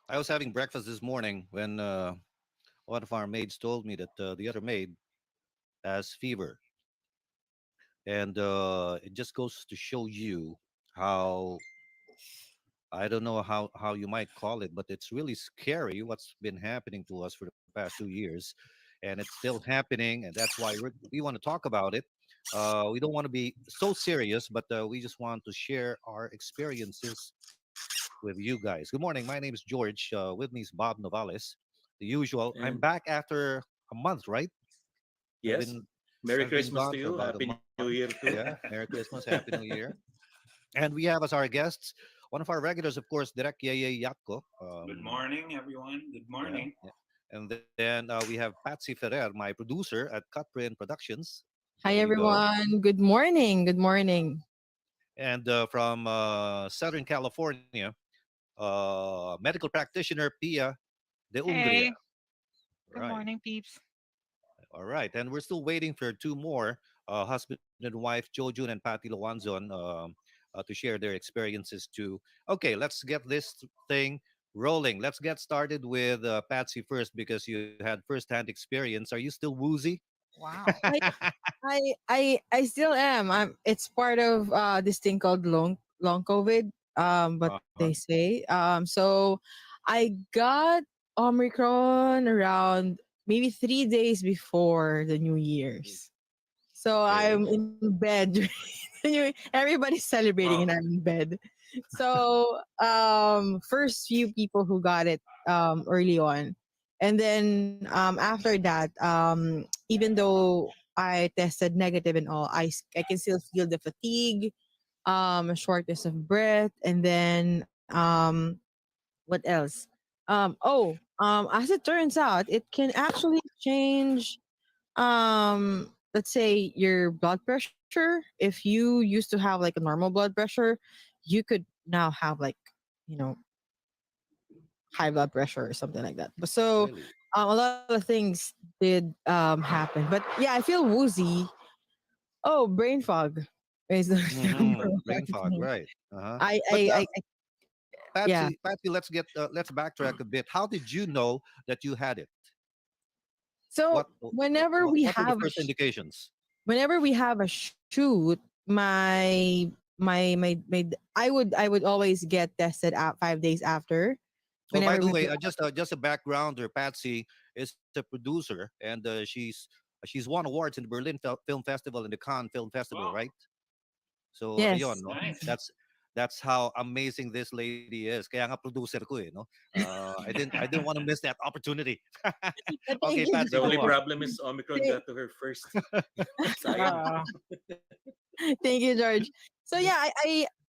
I was having breakfast this morning when one of our maids told me that the other maid has fever, and it just goes to show you how I don't know how you might call it, but it's really scary what's been happening to us for the past 2 years, and it's still happening, and that's why we want to talk about it. We don't want to be so serious, but we just want to share our experiences with you guys. Good morning. My name is George. With me is Bob Novales. The usual. I'm And back after a month, right? I've yes, been Merry I've been Christmas to gone for you. about a Happy New month. Year too. Yeah. Merry Christmas, Happy New Year. And we have as our guests one of our regulars, of course, Direct Yeyey Yatco. Good morning, everyone. Good Yeah, morning. yeah. And then we have Patsy Ferrer, my producer at Cutprint Productions. There Hi you go. everyone. Good morning. Good morning. And from Southern California, medical practitioner Pia de Ungria. Hey, good Right. morning, peeps. All right. And we're still waiting for two more husband and wife, Jojun and Patty Loanzon, to share their experiences too. Okay, let's get this thing rolling. Let's get started with Patsy first because you had firsthand experience. Are you still woozy? Wow. I I still am. It's part of this thing called long COVID. But Uh-huh. they say. So I got Omicron around maybe 3 days before the New Year's. So I'm Okay. in bed. Everybody's celebrating and Wow. I'm in bed. So first few people who got it early on. And then after that, even though I tested negative and all, I can still feel the fatigue, shortness of breath, and then what else? As it turns out, it can actually change let's say your blood pressure. If you used to have like a normal blood pressure, you could now have like, you know, high blood pressure or something like that. But so Really? a lot of things did happen. But yeah, I feel woozy. Oh, brain fog is the number Brain one fog, thing. right? Uh-huh. I But I I, I yeah. Patsy, let's backtrack a bit. How did you know that you had it? So What whenever we what were the have first indications? a shoot, I would always get tested out 5 days after. Oh, by Whenever the we way, go, just a backgrounder. Patsy is a producer, and she's won awards in the Berlin Film Festival and the Cannes Film Festival, Wow, right? So, ayun, yes. no? nice. That's how amazing this lady is. Kaya nga producer ko eh, no? I didn't want to miss that opportunity. Okay, Thank you, Patsy, The go only on. problem is Omicron George. got to her first. Sayang. Uh, Thank you, George. So yeah,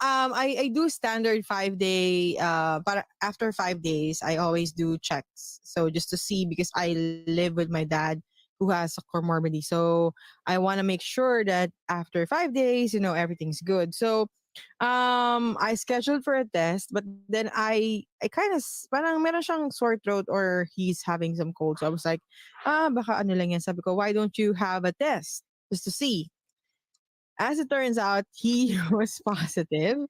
I do standard 5 day. But after 5 days, I always do checks. So just to see, because I live with my dad who has a comorbidity. So I want to make sure that after 5 days, everything's good. So I scheduled for a test, but then I kind of parang meron siyang sore throat or he's having some cold. So I was like, baka ano lang yan. Sabi ko, why don't you have a test just to see? As it turns out, he was positive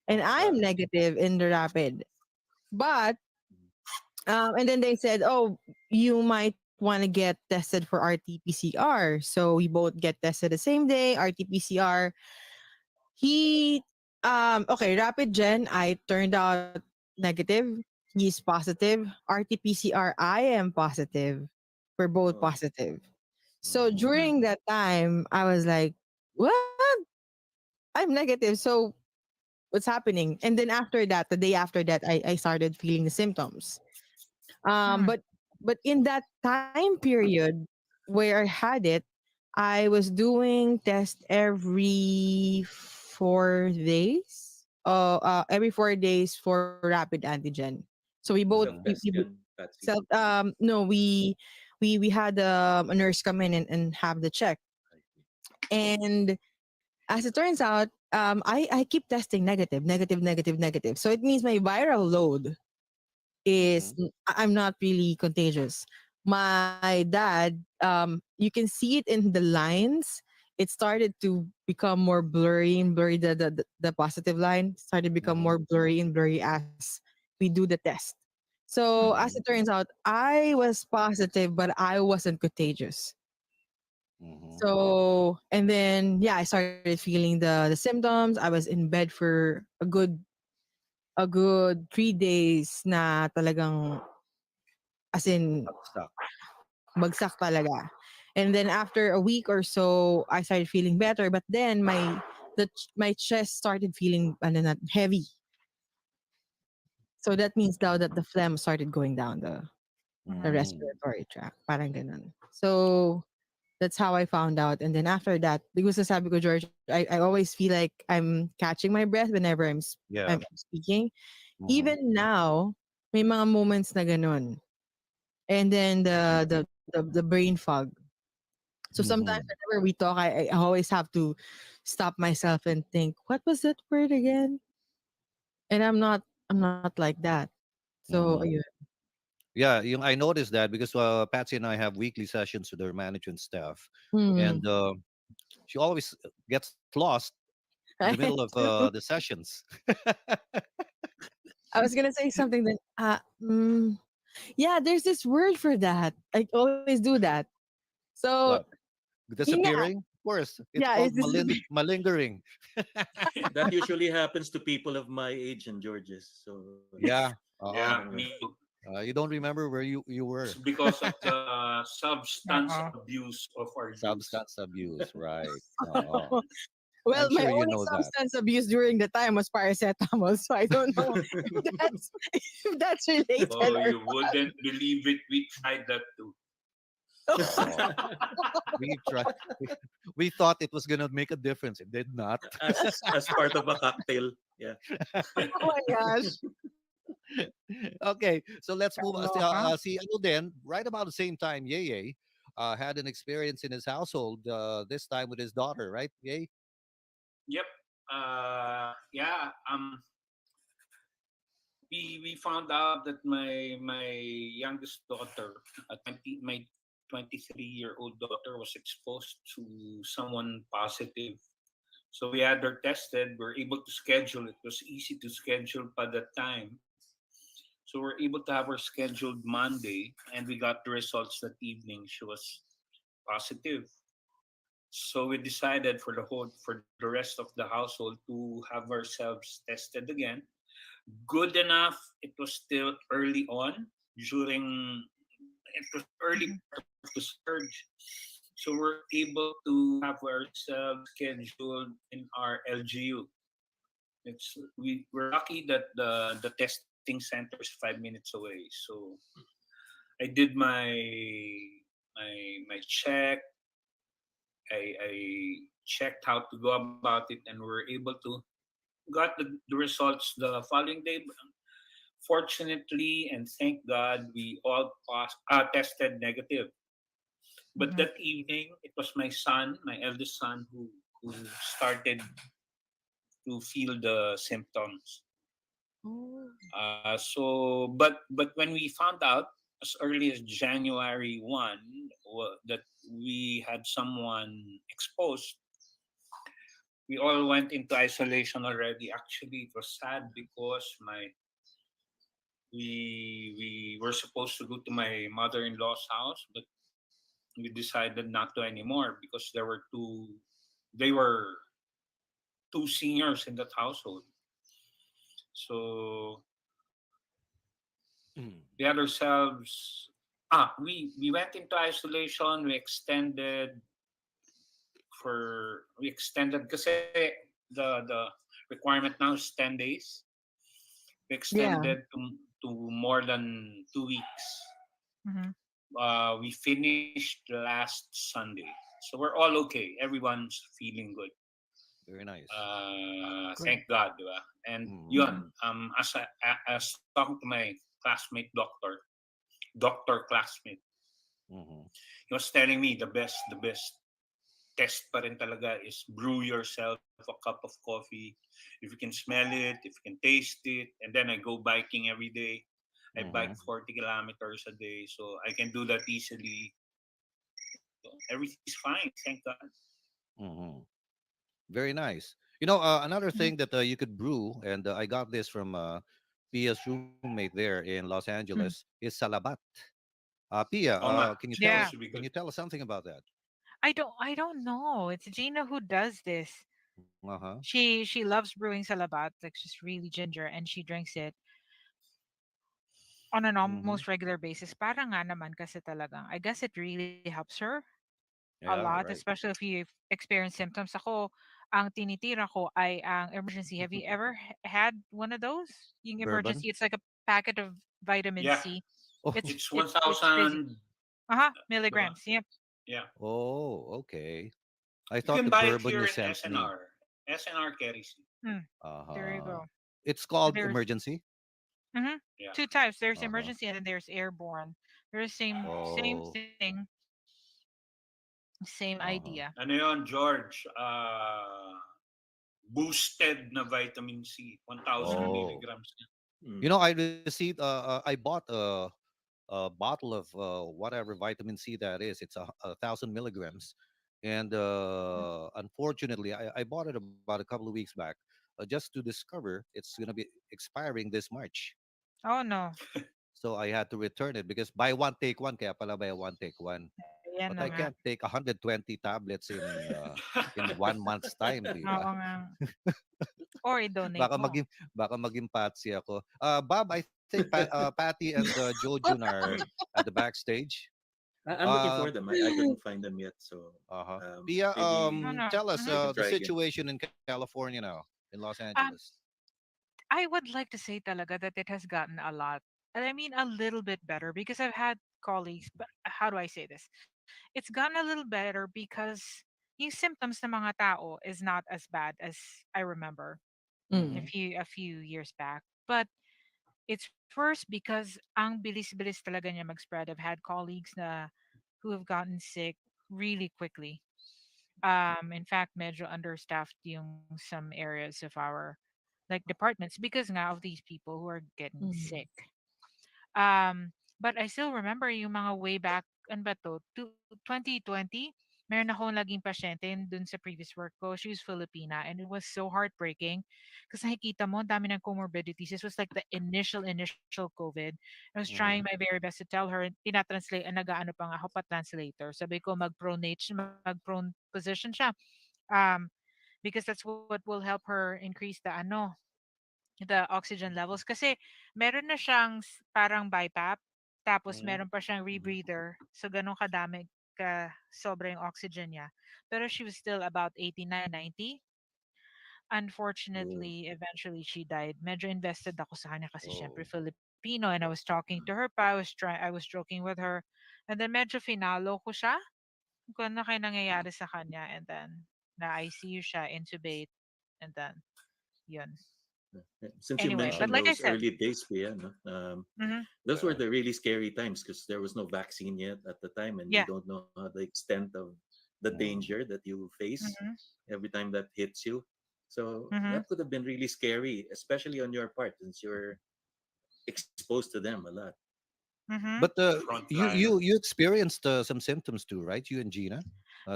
and I am Ah, negative in the rapid. But and then they said, "Oh, you might want to get tested for RT-PCR." So we both get tested the same day. RT-PCR. He okay, rapid gen. I turned out negative. He's positive. RT-PCR. I am positive. We're both oh, positive. So Mhm. hmm. during that time, I was like, "What? I'm negative." So what's happening? And then after that, the day after that, I started feeling the symptoms. Um, Hmm. but but in that time period where I had it, I was doing test every 4 days. Every 4 days for rapid antigen. So we both self-test we yan, Patsy. self no we had a nurse come in and have the check. I see. And as it turns out, I keep testing negative, negative, negative, negative. So it means my viral load Mhm. I'm not really contagious. My dad, you can see it in the lines. It started to become more blurry and blurry. The positive line started to become Mhm. more blurry and blurry as we do the test. So as Mhm. it turns out, I was positive, but I wasn't contagious. Mhm. So and then yeah, I started feeling the symptoms. I was in bed for a good 3 days na talagang as in Stuck. bagsak talaga. And then after a week or so, I started feeling better. But then my chest started feeling ano na, heavy. So that means now that the phlegm started going down the Mhm. Mhm. respiratory tract. Parang ganun. So that's how I found out. And then after that, because sabi ko, George, I always feel like I'm catching my breath whenever I'm Yeah. speaking. Mhm. Even now, may mga moments na ganun. And then the brain fog. So sometimes Mhm. whenever we talk, I always have to stop myself and think, what was that word again? And I'm not like that. So Mhm. ayun. Yeah, I noticed that because Patsy and I have weekly sessions with our management staff, Mm. and she always gets lost in the middle of the sessions. I was gonna say something that yeah, there's this word for that. I always do that. So What? yun nga, Disappearing? Of course, it's yeah, called this is malingering. That usually happens to people of my age and George's. So Yeah. I Uh-uh. don't Yeah, know. me too. You don't remember where you It's were. because of the substance Uh-oh. abuse of our youth. Substance abuse, right? Uh-uh. well, I'm my sure you only know that. substance abuse during the time was paracetamol. So I don't know if that's related Oh, or you wouldn't believe it. We tried that too. Oh, we try. We, we thought it was gonna make a difference. It did not. As part of a cocktail. Yeah. oh my gosh. Okay, so let's move. Kaloka. See, ano din, right about the same time, Yeyey had an experience in his household. This time with his daughter, right? Yay. Yep. Yeah. We found out that my youngest daughter, 23-year-old daughter, was exposed to someone positive. So we had her tested. We're able to schedule. It was easy to schedule by that time. So we're able to have her scheduled Monday, and we got the results that evening. She was positive. So we decided for the rest of the household to have ourselves tested again. Good enough. It was still early on during it was early Mhm. part of the surge. So we're able to have ourselves scheduled in our LGU. We're lucky that the testing center is 5 minutes away. So I did my check. I checked how to go about it, and we're able to got the results the following day. Fortunately, and thank God, we all tested negative. But Mhm. that evening, it was my son, my eldest son, who started to feel the symptoms. Oh. But when we found out as early as January 1 that we had someone exposed, we all went into isolation already. Actually, it was sad because my we were supposed to go to my mother-in-law's house, but we decided not to anymore because they were two seniors in that household. So Mm. we had ourselves we went into isolation. We extended because the requirement now is 10 days. We Yeah. extended to more than 2 weeks. Mhm. We finished last Sunday, so we're all okay. Everyone's feeling good. Very nice. Thank Good. God, di ba? And Mhm. Mhm. yun, as talking to my classmate doctor classmate, Mhm. he was telling me the best test pa rin talaga is brew yourself a cup of coffee. If you can smell it, if you can taste it, and then I go biking every day. I bike Mhm. 40 kilometers a day, so I can do that easily. So everything's fine, thank God. Mhm. Very nice. Another Mhm. thing that you could brew, and I got this from Pia's roommate there in Los Angeles Mm. is Salabat. Pia, Oo nga. can you tell Yeah. us? Supposed to be Can you good. tell us something about that? I don't know. It's Gina who does this. Uh huh. She loves brewing salabat, like just really ginger, and she drinks it on an Mm-hmm. almost regular basis. Parang nga naman kasi talagang, I guess it really helps her a lot, Yeah. Right. especially if you experience symptoms. Ako, ang tinitira ko ay ang emergency. Have you ever had one of those? Yung Bourbon. emergency, it's like a packet of vitamin Yeah. C. Oh. It's It's crazy. 1,000. Diba? Milligrams. Yep. Yeah. Oh. Okay. I You thought can the buy it bourbon here you in sent me. SNR. SNR carries it. Mm, Uh there you huh. go. It's And called there's emergency. Yeah. two types. There's Uh huh. emergency and then there's airborne. There's same Oh. thing, same Uh huh. idea. Ano yun, George? Boosted na vitamin C. 1,000 Oh. milligrams. You know, I received. I bought a bottle of whatever vitamin C that is. It's 1,000 milligrams, and unfortunately, I bought it about a couple of weeks back, just to discover it's gonna be expiring this March. Oh no. So I had to return it because buy one take one, kaya pala buy one take one. Yan But na I nga. can't take 120 tablets in 1 month's time, di ba? Oo nga. Or i-donate baka mo. maging baka maging Patsy ako. Bob, I think Patty and Jojun are at the backstage. I'm looking Uh, for them. I couldn't find them yet, so uh-huh. Pia, maybe No, no. tell us Mhm. we can the try again. situation in California now in Los Um, Angeles. I would like to say talaga that it has gotten a lot. And I mean a little bit better because I've had colleagues, but how do I say this? It's gotten a little better because yung symptoms ng mga tao is not as bad as I remember Mm. a few years back. But it's worse because ang bilis-bilis talaga niya mag-spread. I've had colleagues na who have gotten sick really quickly. In fact, medyo understaffed yung some areas of our like departments because nga of these people who are getting Mm. sick. But I still remember yung mga way back, ano ba to 2020, meron akong laging pasyente dun sa previous work ko. She was Filipina and it was so heartbreaking because nakikita mo, ang dami ng comorbidities. This was like the initial COVID. I was trying my Hmm. very best to tell her, tinatranslate, nag-ano pa nga ako pa translator. Sabi ko, mag-prone position siya. Um, because that's what will help her increase the oxygen levels kasi meron na siyang parang BiPAP tapos Hmm. meron pa siyang rebreather. So ganun kadami ka sobra yung oxygen niya. Pero she was still about 89, 90. Oh, Unfortunately, eventually she died. Medyo invested ako sa kanya kasi syempre Oh. Filipino and I was talking to her pa. I was joking with her. And then medyo finalo ko siya kung ano kayo nangyayari sa kanya and then na ICU siya, intubate and then yun. since you Anyway, but mentioned like I those said, early days, Pia, no? Those were Yeah. the really scary times because there was no vaccine yet at the time, and you yeah. don't know the extent of the Hmm. danger that you face Mhm. every time that hits you. So Mhm. that could have been really scary, especially on your part, since you're exposed to them a lot. Mhm. But Frontliner. you experienced some symptoms too, right? You and Gina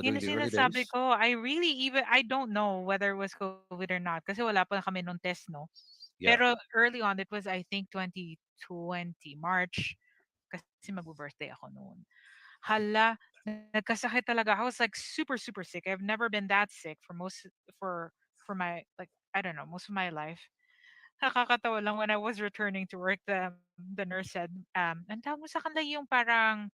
Yun during ang the early sinasabi days. ko. I don't know whether it was COVID or not kasi wala pa kami nung test, no? Yeah. Pero early on, it was I think 2020, March, kasi magbo-birthday ako noon. Hala, nagkasakit talaga. I was like super sick. I've never been that sick for my like I don't know, most of my life. Nakakatawa lang when I was returning to work, the nurse said, ang tawag mo sa kanila yung parang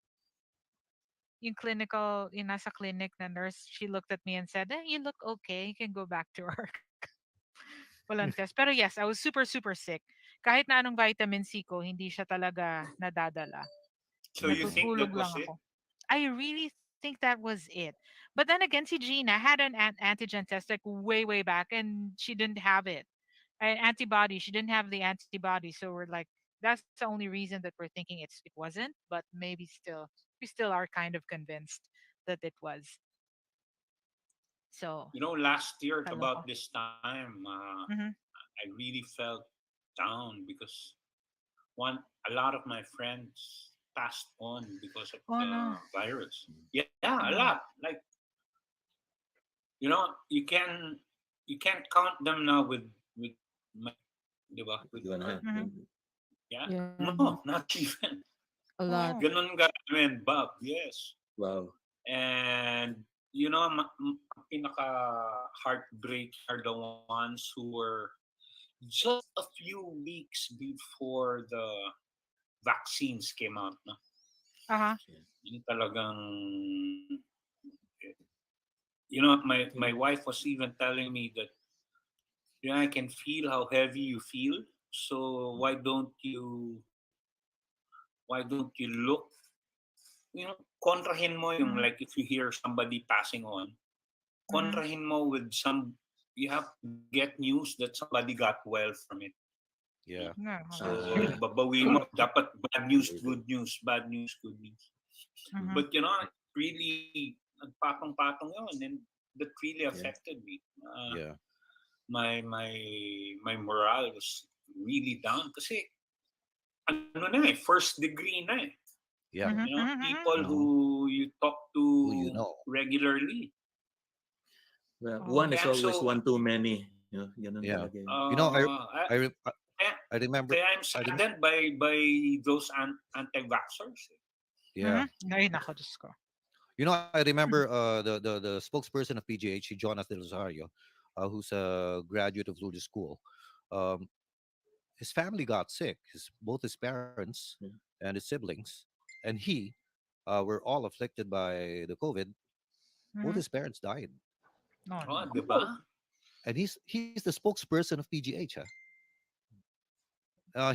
yung clinical, yung nasa clinic na nurse, she looked at me and said, you look okay. You can go back to work. Walang test. Pero yes, I was super sick. Kahit na anong vitamin C ko, hindi siya talaga nadadala. So you Hmm. think Natutulog that lang was ako. it? I really think that was it. But then again, si Gina had an antigen test like way back and she didn't have it. An antibody, she didn't have the antibody. So we're like, that's the only reason that we're thinking it wasn't, but maybe still, we still are kind of convinced that it was. So, Last year at kaloko. about this time, Mhm. I really felt down because a lot of my friends passed on because of Oh the no. virus. Yeah, a lot. Mm. Like you know, you can you can't count them now with my di ba? With You and a her. half. Mhm. Yeah. Yeah. No, not even. A lot. Oh. Ganun karami, Bob. Yes. Wow. And pinaka heartbreak are the ones who were just a few weeks before the vaccines came out. No? Uh-huh. Yung talagang, my wife was even telling me that, I can feel how heavy you feel. So why don't you look, kontrahin mo yung, Mhm. like, if you hear somebody passing on, Mhm. kontrahin mo with you have to get news that somebody got well from it. Yeah. No, So, that's Oh, true. yeah. babawiin mo, dapat bad news, Amazing. good news, bad news, good news. Mhm. But, really, nagpatong-patong yun, and that really Yeah. affected me. Yeah. My morale was really down kasi ano na eh, first degree na eh. Yeah. Mhm. Mhm. Mhm. People Uh-huh. who you talk Who you to know? regularly. Well, one Oh. is Kaya I'm always so one too many. Ganun Yeah. talaga yun. You know, I, I, re- kaya, I remember. kaya I'm I rem- saddened by those anti-vaxxers. yeah. Mhm. Ay, nako, Diyos ko. You know, I remember the spokesperson of PGH, Jonas Del Rosario, who's a graduate of Lourdes School. Um, his family got sick. Both his parents Yeah. and his siblings, and he were all afflicted by the COVID. Both Mhm. his parents died, No, Oh, no. di ba? and he's the spokesperson of PGH.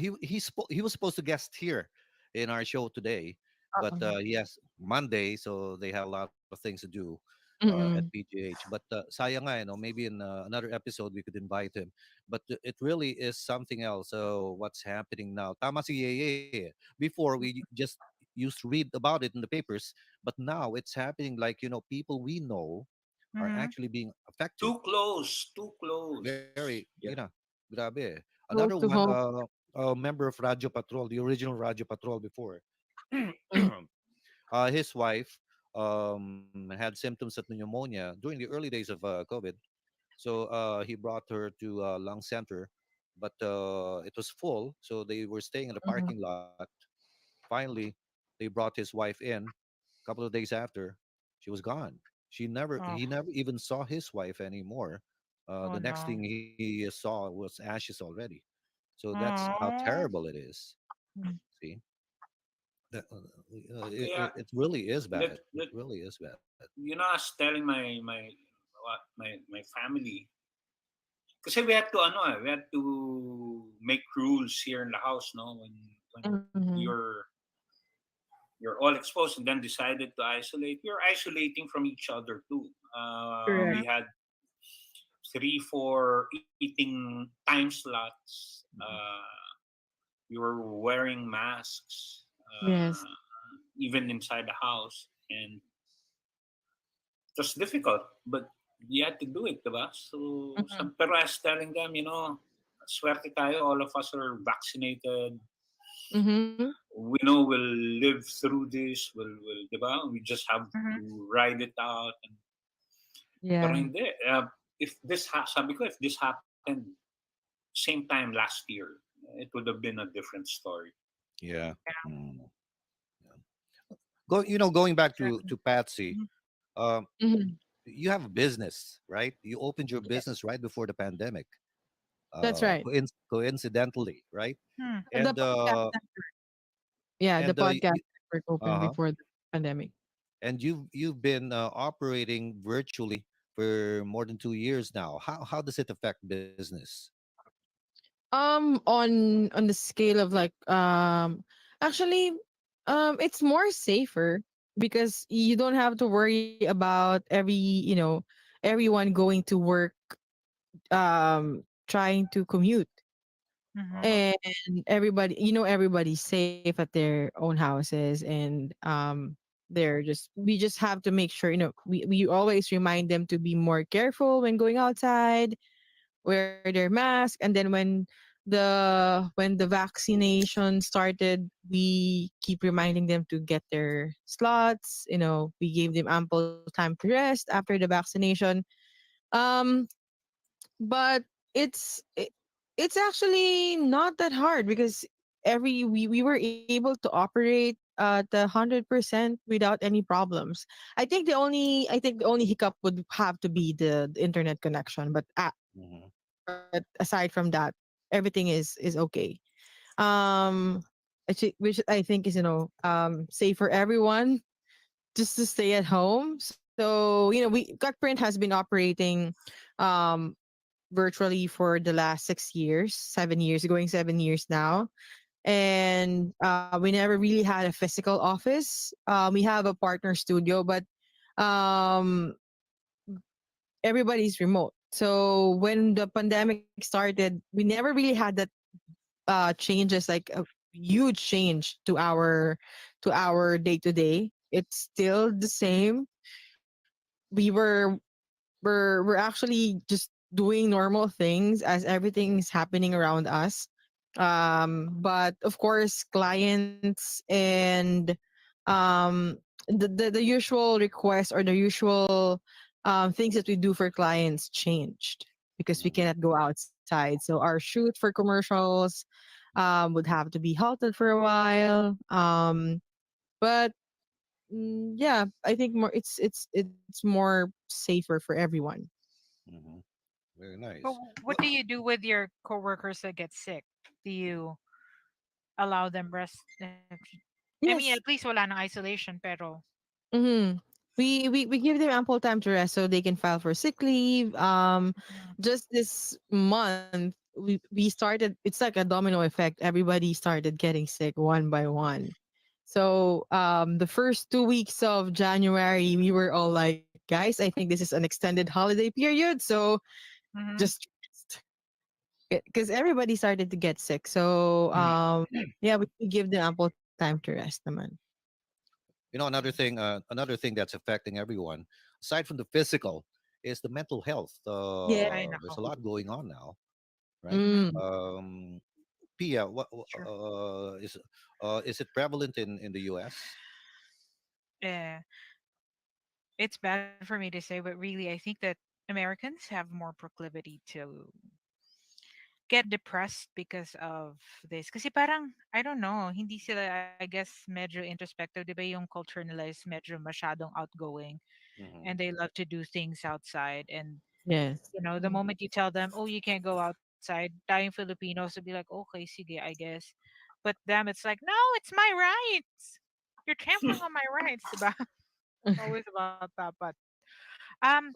He was supposed to guest here in our show today, but Uh-uh. he has Monday, so they had a lot of things to do at Mm-mm. PGH. But sayang nga, maybe in another episode we could invite him. But it really is something else. So what's happening now? Tama si Yeye. Before we just used to read about it in the papers, but now it's happening. Like people we know are Mhm. actually being affected. Too close, too close. Very, Yeah. grabe. Another Close to one, home. a member of Radio Patrol, the original Radio Patrol before. Mm. His wife had symptoms of pneumonia during the early days of COVID. So he brought her to lung center, but it was full. So they were staying in the Mhm. parking lot. Finally, they brought his wife in. A couple of days after, she was gone. Oh, He never even saw his wife anymore. oh The next no. thing he saw was ashes already. So that's how Oh. terrible it is. Mm. See, Kaya, it really is let, bad. It let, really is bad. I was telling my family, kasi we had to make rules here in the house, no? When Mhm. you're all exposed and then decided to isolate, you're isolating from each other too. Correct. We had 3, 4 eating time slots. Mhm. We were wearing masks, Yes. even inside the house, and it was difficult, but you had to do it, diba? So, Mhm. pero I was telling them, swerte tayo, all of us are vaccinated. Mhm. We know we'll live through this. Diba? We just have Mhm. to ride it out. Pero Yeah. hindi. Sabi ko, if this happened same time last year, it would have been a different story. Yeah. Yeah. Mm, yeah. Going back Exactly. to Patsy. Mhm. Um, Mhm. you have a business, right? You opened your Yes. business right before the pandemic. That's right. Coincidentally, right? Hmm. The And podcast yeah, the podcast you, network opened uh-huh. before the pandemic. And you've been operating virtually for more than 2 years now. How does it affect business? On the scale of like actually it's more safer because you don't have to worry about everyone going to work trying to commute, Mhm. Uh-huh. and everybody's safe at their own houses, and we just have to make sure, we always remind them to be more careful when going outside, wear their mask, and then when the vaccination started, we keep reminding them to get their slots. We gave them ample time to rest after the vaccination. um but it's it, it's actually not that hard because we were able to operate the 100% without any problems. I think the only hiccup would have to be the internet connection, Mm-hmm. but aside from that, everything is okay. Um, which I think is, safe for everyone just to stay at home. So, Gutprint has been operating um virtually for the last 6 years, 7 years, going 7 years now. And we never really had a physical office. We have a partner studio, but um everybody's remote. So when the pandemic started, we never really had that changes, like a huge change to our day to day. It's still the same. We were we're we're actually just doing normal things as everything is happening around us. But of course, clients and um the usual requests or the usual things that we do for clients changed because we Mm-hmm. cannot go outside. So our shoot for commercials would have to be halted for a while. But yeah, I think more it's more safer for everyone. Mm-hmm. Very But nice. what do you do with your coworkers that get sick? Do you allow them rest? I mean, at Yes. least wala na isolation, pero Mm-hmm. We give them ample time to rest so they can file for sick leave. mm, Just this month we started. It's like a domino effect. Everybody started getting sick one by one. So the first 2 weeks of January, we were all like, guys, I think this is an extended holiday period. So mhm. just because everybody started to get sick. So yeah, we give them ample time to rest, naman. Another thing that's affecting everyone, aside from the physical, is the mental health. Yeah. Ay There's nako. a lot going on now, right? Mhm. Mm. Pia, True. is it prevalent in the U.S.? Eh, it's bad for me to say, but really, I think that Americans have more proclivity to get depressed because of this. Kasi parang, I don't know, hindi sila, I guess, medyo introspective. Di ba yung culture nila is medyo masyadong outgoing Mm-hmm. and they love to do things outside. And, Yes. the moment you tell them, oh, you can't go outside, tayong Filipinos would be like, okay, sige, I guess. But them, it's like, no, it's my rights. You're trampling on my rights, diba? Always about that. But um,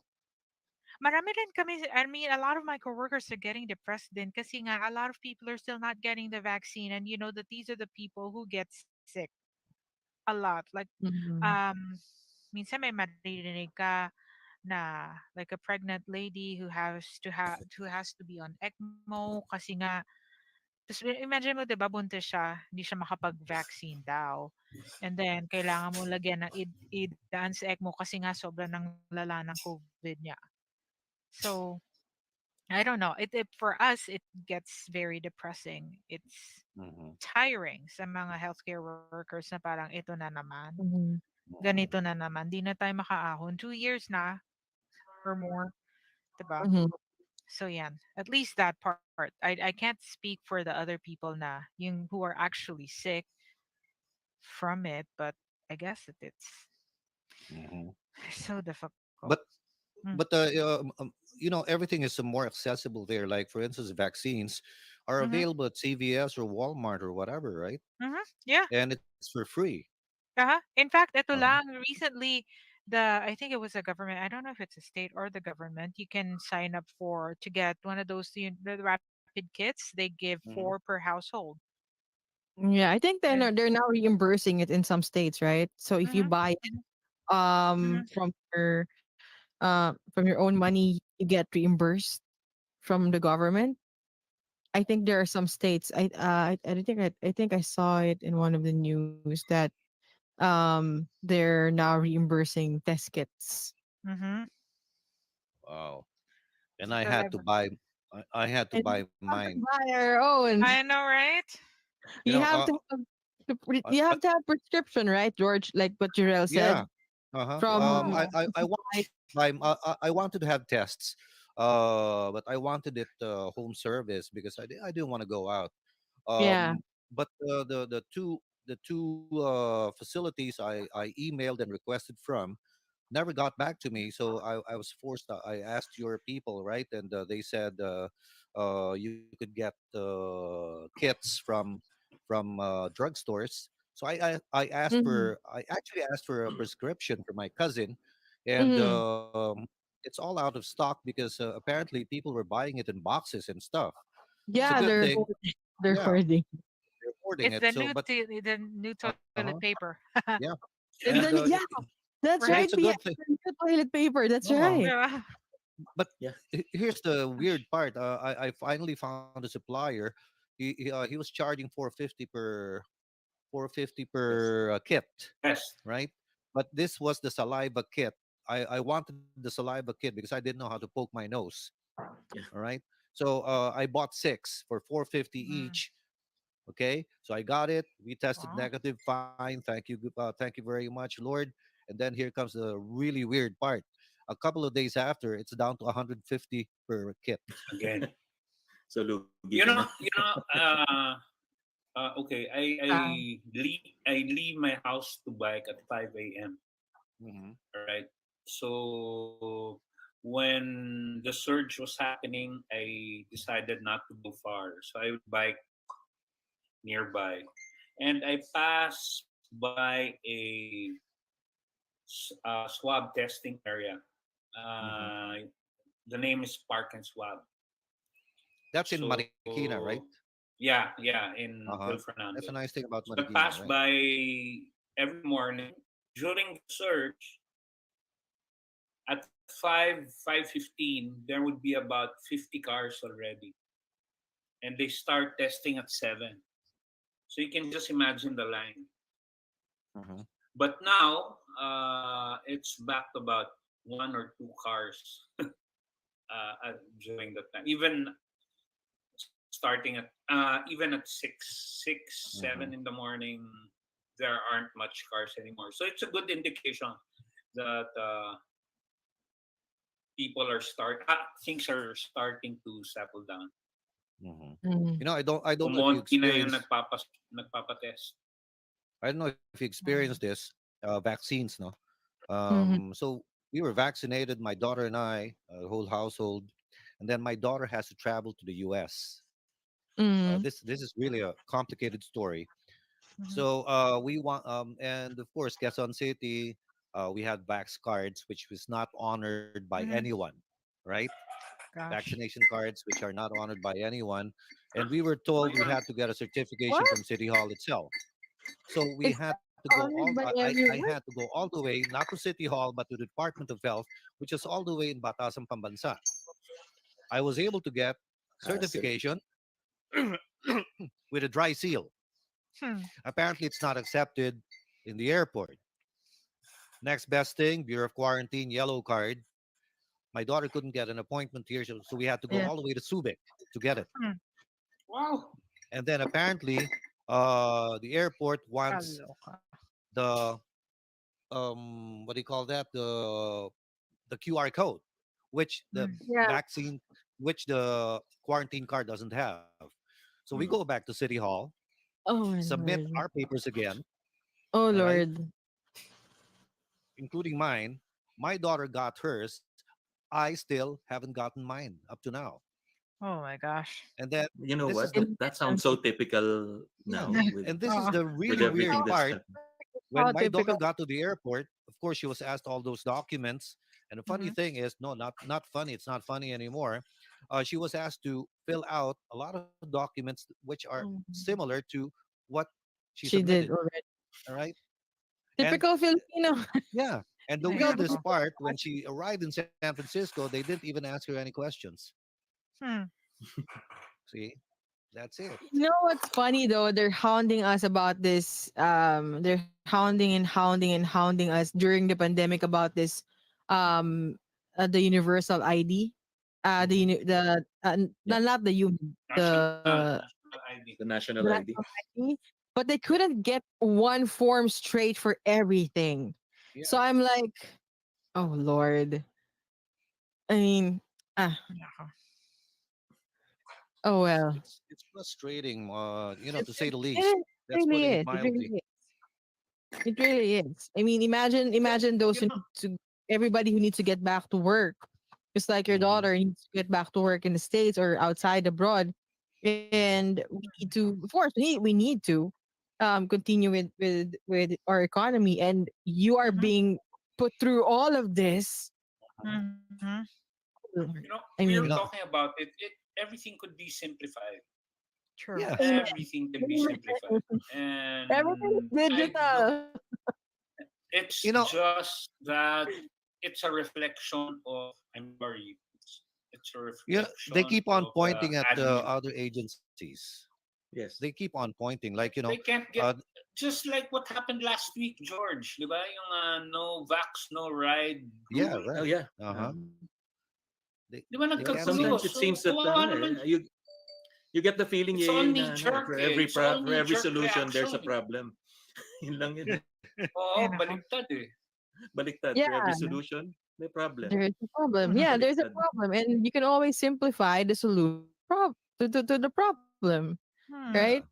marami rin kami, I mean, a lot of my coworkers are getting depressed din kasi nga a lot of people are still not getting the vaccine, and you know that these are the people who get sick a lot. Like Mhm. um minsan may maririnig ka na like a pregnant lady who has to be on ECMO kasi nga imagine mo 'di ba buntis siya, hindi siya makapag-vaccine daw. And then kailangan mo lagyan ng idaan sa ECMO kasi nga sobrang ng lala ng COVID niya. So I don't know. It for us it gets very depressing. It's Mm-hmm. tiring sa mga healthcare workers na parang ito na naman. Mhm. Ganito na naman. Di na tayo makaahon. 2 years na or more, 'di ba? Mhm. So yeah, at least that part. I can't speak for the other people na yung who are actually sick from it, but I guess it's Mm-hmm. so difficult. But Mm. everything is more accessible there. Like for instance, vaccines are Mm-hmm. available at CVS or Walmart or whatever, right? Mm-hmm. Yeah. And it's for free. Uh-huh. In fact, ito Uh-huh. lang recently I think it was a government. I don't know if it's a state or the government. You can sign up for to get one of those the rapid kits. They give four Mm-hmm. per household. Yeah, I think And they're now reimbursing it in some states, right? So if you mm-hmm. buy it Mm-hmm. from your own money, you get reimbursed from the government. I think there are some states. I think I saw it in one of the news that they're now reimbursing test kits. Mm-hmm. Wow. And So talaga. I had to And you buy have to mine. buy your own. I know, right? You You know, have to you have to have prescription, right, George? Like what Jarrell yeah. said Uh-huh. from Oh. I wanted to buy. I wanted to have tests. but I wanted it home service because I didn't want to go out. Yeah. But the two facilities I emailed and requested from never got back to me. So I was forced. I asked your people, right, and they said you could get kits from drugstores. So I asked Mm-hmm. for I actually asked for a prescription for my cousin, and Mm-hmm. it's all out of stock because apparently people were buying it in boxes and stuff. It's a Yeah, good they're thing. they're Yeah, hoarding. they're hoarding It's it. the So, but the new toilet uh-huh, paper. yeah, And and then yeah, that's and Right? right. it's a Yeah, good thing. the new toilet paper. That's Uh-huh. right. Yeah. But Yeah. here's the weird Gosh. part. I finally found a supplier. He was charging 450 Yes. per kit, Yes. right? But this was the saliva kit. I wanted the saliva kit because I didn't know how to poke my nose. Yeah. All right. So I bought six for 450 Mm. each. Okay. So I got it. We tested Wow. negative. Fine. Thank you very much, Lord. And then here comes the really weird part. A couple of days after, it's down to 150 per kit. Again. So lugi ka You na. know, you know, okay, Uh, I leave my house to bike at 5 a.m. Hmm. All right. So when the surge was happening, I decided not to go far. So I would bike nearby. And I passed by a swab testing area. Hmm. Uh, the name is Park and Swab. That's in Marikina, right? So yeah, in Uh-huh. Bill That's a Fernandez. nice thing about So I Marikina, pass right? by every morning during the search at 5:15. There would be about 50 cars already, and they start testing at 7. So you can just imagine the line. Hmm. But now it's back to about one or two cars during that time. Starting at even at 6, 7 Hmm. in the morning, there aren't much cars anymore. So it's a good indication that people are things are starting to settle down. Hmm. mm, I don't know if you Kumonti na yung experience. nagpapatest. I don't know if you experienced Mm. this. Vaccines, no. mm-hmm. So we were vaccinated, my daughter and I, the whole household, and then my daughter has to travel to the U.S. Mm, This is really a complicated story. Mhm. So we want, and of course, Quezon City, we had vax cards, which was not honored by Mhm. anyone, right? Gosh. Vaccination cards, which are not honored by anyone, and we were told we had to get a certification what? from City Hall itself. So we It's had not to go all. honored by I had everyone. to go all the way, not to City Hall, but to the Department of Health, which is all the way in Batasan, Pambansa. I was able to get Hassle. certification with a dry seal. Hmm. Apparently, it's not accepted in the airport. Next best thing, Bureau of Quarantine, yellow card. My daughter couldn't get an appointment here, so we had to go Yeah. all the way to Subic to get it. Hmm. Wow. And then apparently, the airport wants Kaloka. the what do you call that? The QR code, which the Mm. Yeah. vaccine, which the quarantine card doesn't have. So we go Mhm. back to City Hall, Oh my submit our lord. papers again, Oh all right, lord. including mine. My daughter got hers. I still haven't gotten mine up to now. Oh my gosh. And then You know this is what? the In That sounds Quezon so City. typical yeah, now and this is Oh. the with really weird everything that's part. happening. When How my daughter typical. got to the airport, of course she was asked all those documents. And the funny Mhm. thing is, no, not funny. It's not funny anymore. She was asked to fill out a lot of documents which are Mm. similar to what she She submitted. did already. All right, and Typical Filipino. yeah, and the Ay, Typical weirdest nako. Filipino. part, when she arrived in San Francisco, they didn't even ask her any questions. Hmm. See, that's it. You know what's funny though? They're hounding us about this. They're hounding and hounding and hounding us during the pandemic about this. Um, the universal ID. Hmm. Yeah. Not the human. National ID. The The national ID. national ID. But they couldn't get one form straight for everything. Yeah. So I'm like, oh Lord. I mean, Ah, Nako. oh well. It's frustrating, It, to say it, the it least. is- it That's really putting it is. It really mildly. is. It really is. I mean, imagine those You who know, need to everybody who needs to get back to work. Just like your Hmm. daughter needs to get back to work in the States or outside abroad. And we need to, of course, we need to continue with our economy. And you are Mhm, being put through all of this. mhm. Lord. we I are You mean, know, talking about it. Everything could be simplified. True. yes. amen. Everything can be simplified, Everything is and I don't. digital. It's You know, just that it's a reflection of. I'm sorry. It's a they reflection keep on of pointing at admin. other agencies. They Yes. keep on pointing, like They can't get uh, just like what happened last week, George. Di ba? Yung no vax, no ride yeah, rule. Oh right. yeah. Uh huh. They, Di ba nagkagulo? sometimes it So, seems that kawawa naman. you get the feeling, It's all yeah, knee na ano, jerk eh. It's all for knee every jerk solution there's a reaction. problem. Yun lang yun. Ay, Oo, nako. baliktad eh. Baliktad, for every Yeah, solution may problem. there's a problem. Mhm, Yeah, there's a Baliktad. problem. And you can always simplify the solution to the problem, right?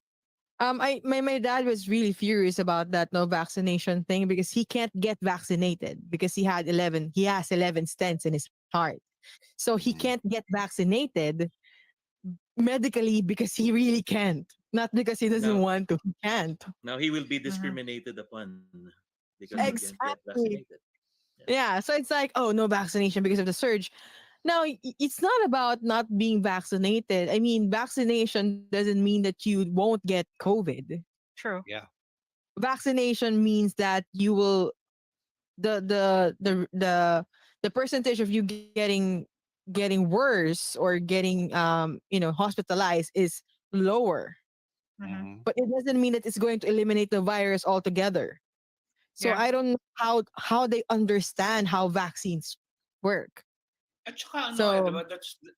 hmm. Yeah. My dad was really furious about that no vaccination thing because he can't get vaccinated because he has 11 stents in his heart. So he can't Mm. get vaccinated medically because he really can't. Not because he doesn't Now want to. He can't. now he will be Mhm, discriminated upon because he mhm. can't get Exactly. vaccinated. Yeah. Yeah. So it's like, oh, no vaccination because of the surge. Now, it's not about not being vaccinated. I mean, vaccination doesn't mean that you won't get COVID. True. Yeah. Vaccination means that you will the percentage of you getting worse or getting hospitalized is lower, Mhm. Hmm. but it doesn't mean that it's going to eliminate the virus altogether. So Yeah. I don't know how they understand how vaccines work. At saka ano eh, di So ba?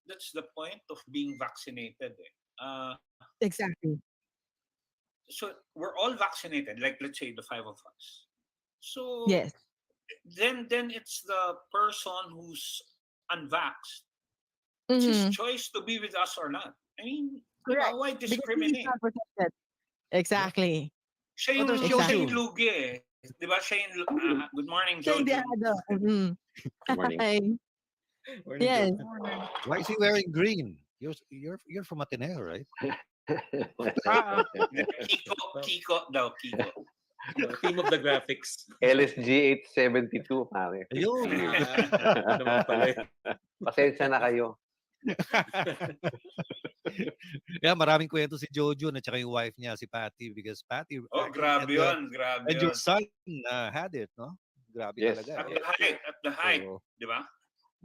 That's the point of being vaccinated eh. exactly. So we're all vaccinated, like let's say the five of us. So Yes. then it's the person who's unvaxxed. It's his Hmm. choice to be with us or not. I mean, di ba? Correct. Why Because he's discriminate? not protected. Yeah. Exactly. What does Siya yung Exactly. Jojun? lugi eh. Di ba? Siya yung, good morning, Say Jojo. the other. Mhm. Morning. Hi. Morning, Yes. Jojo. Morning. Why is he wearing green? You're from Ateneo, right? Uh-oh. Kiko daw, Kiko. Team of the graphics. LSG 872, pare. Ayun. Ito naman pala eh. Pasensya na kayo. Yeah, maraming kwento si Jojo at saka yung wife niya, si Patty, because Patty Oh, actually grabe yun. Grabe and your yun. son had it, no? Grabe Yes, talaga, At eh. the yes, height, yes. at the height. So, Di ba?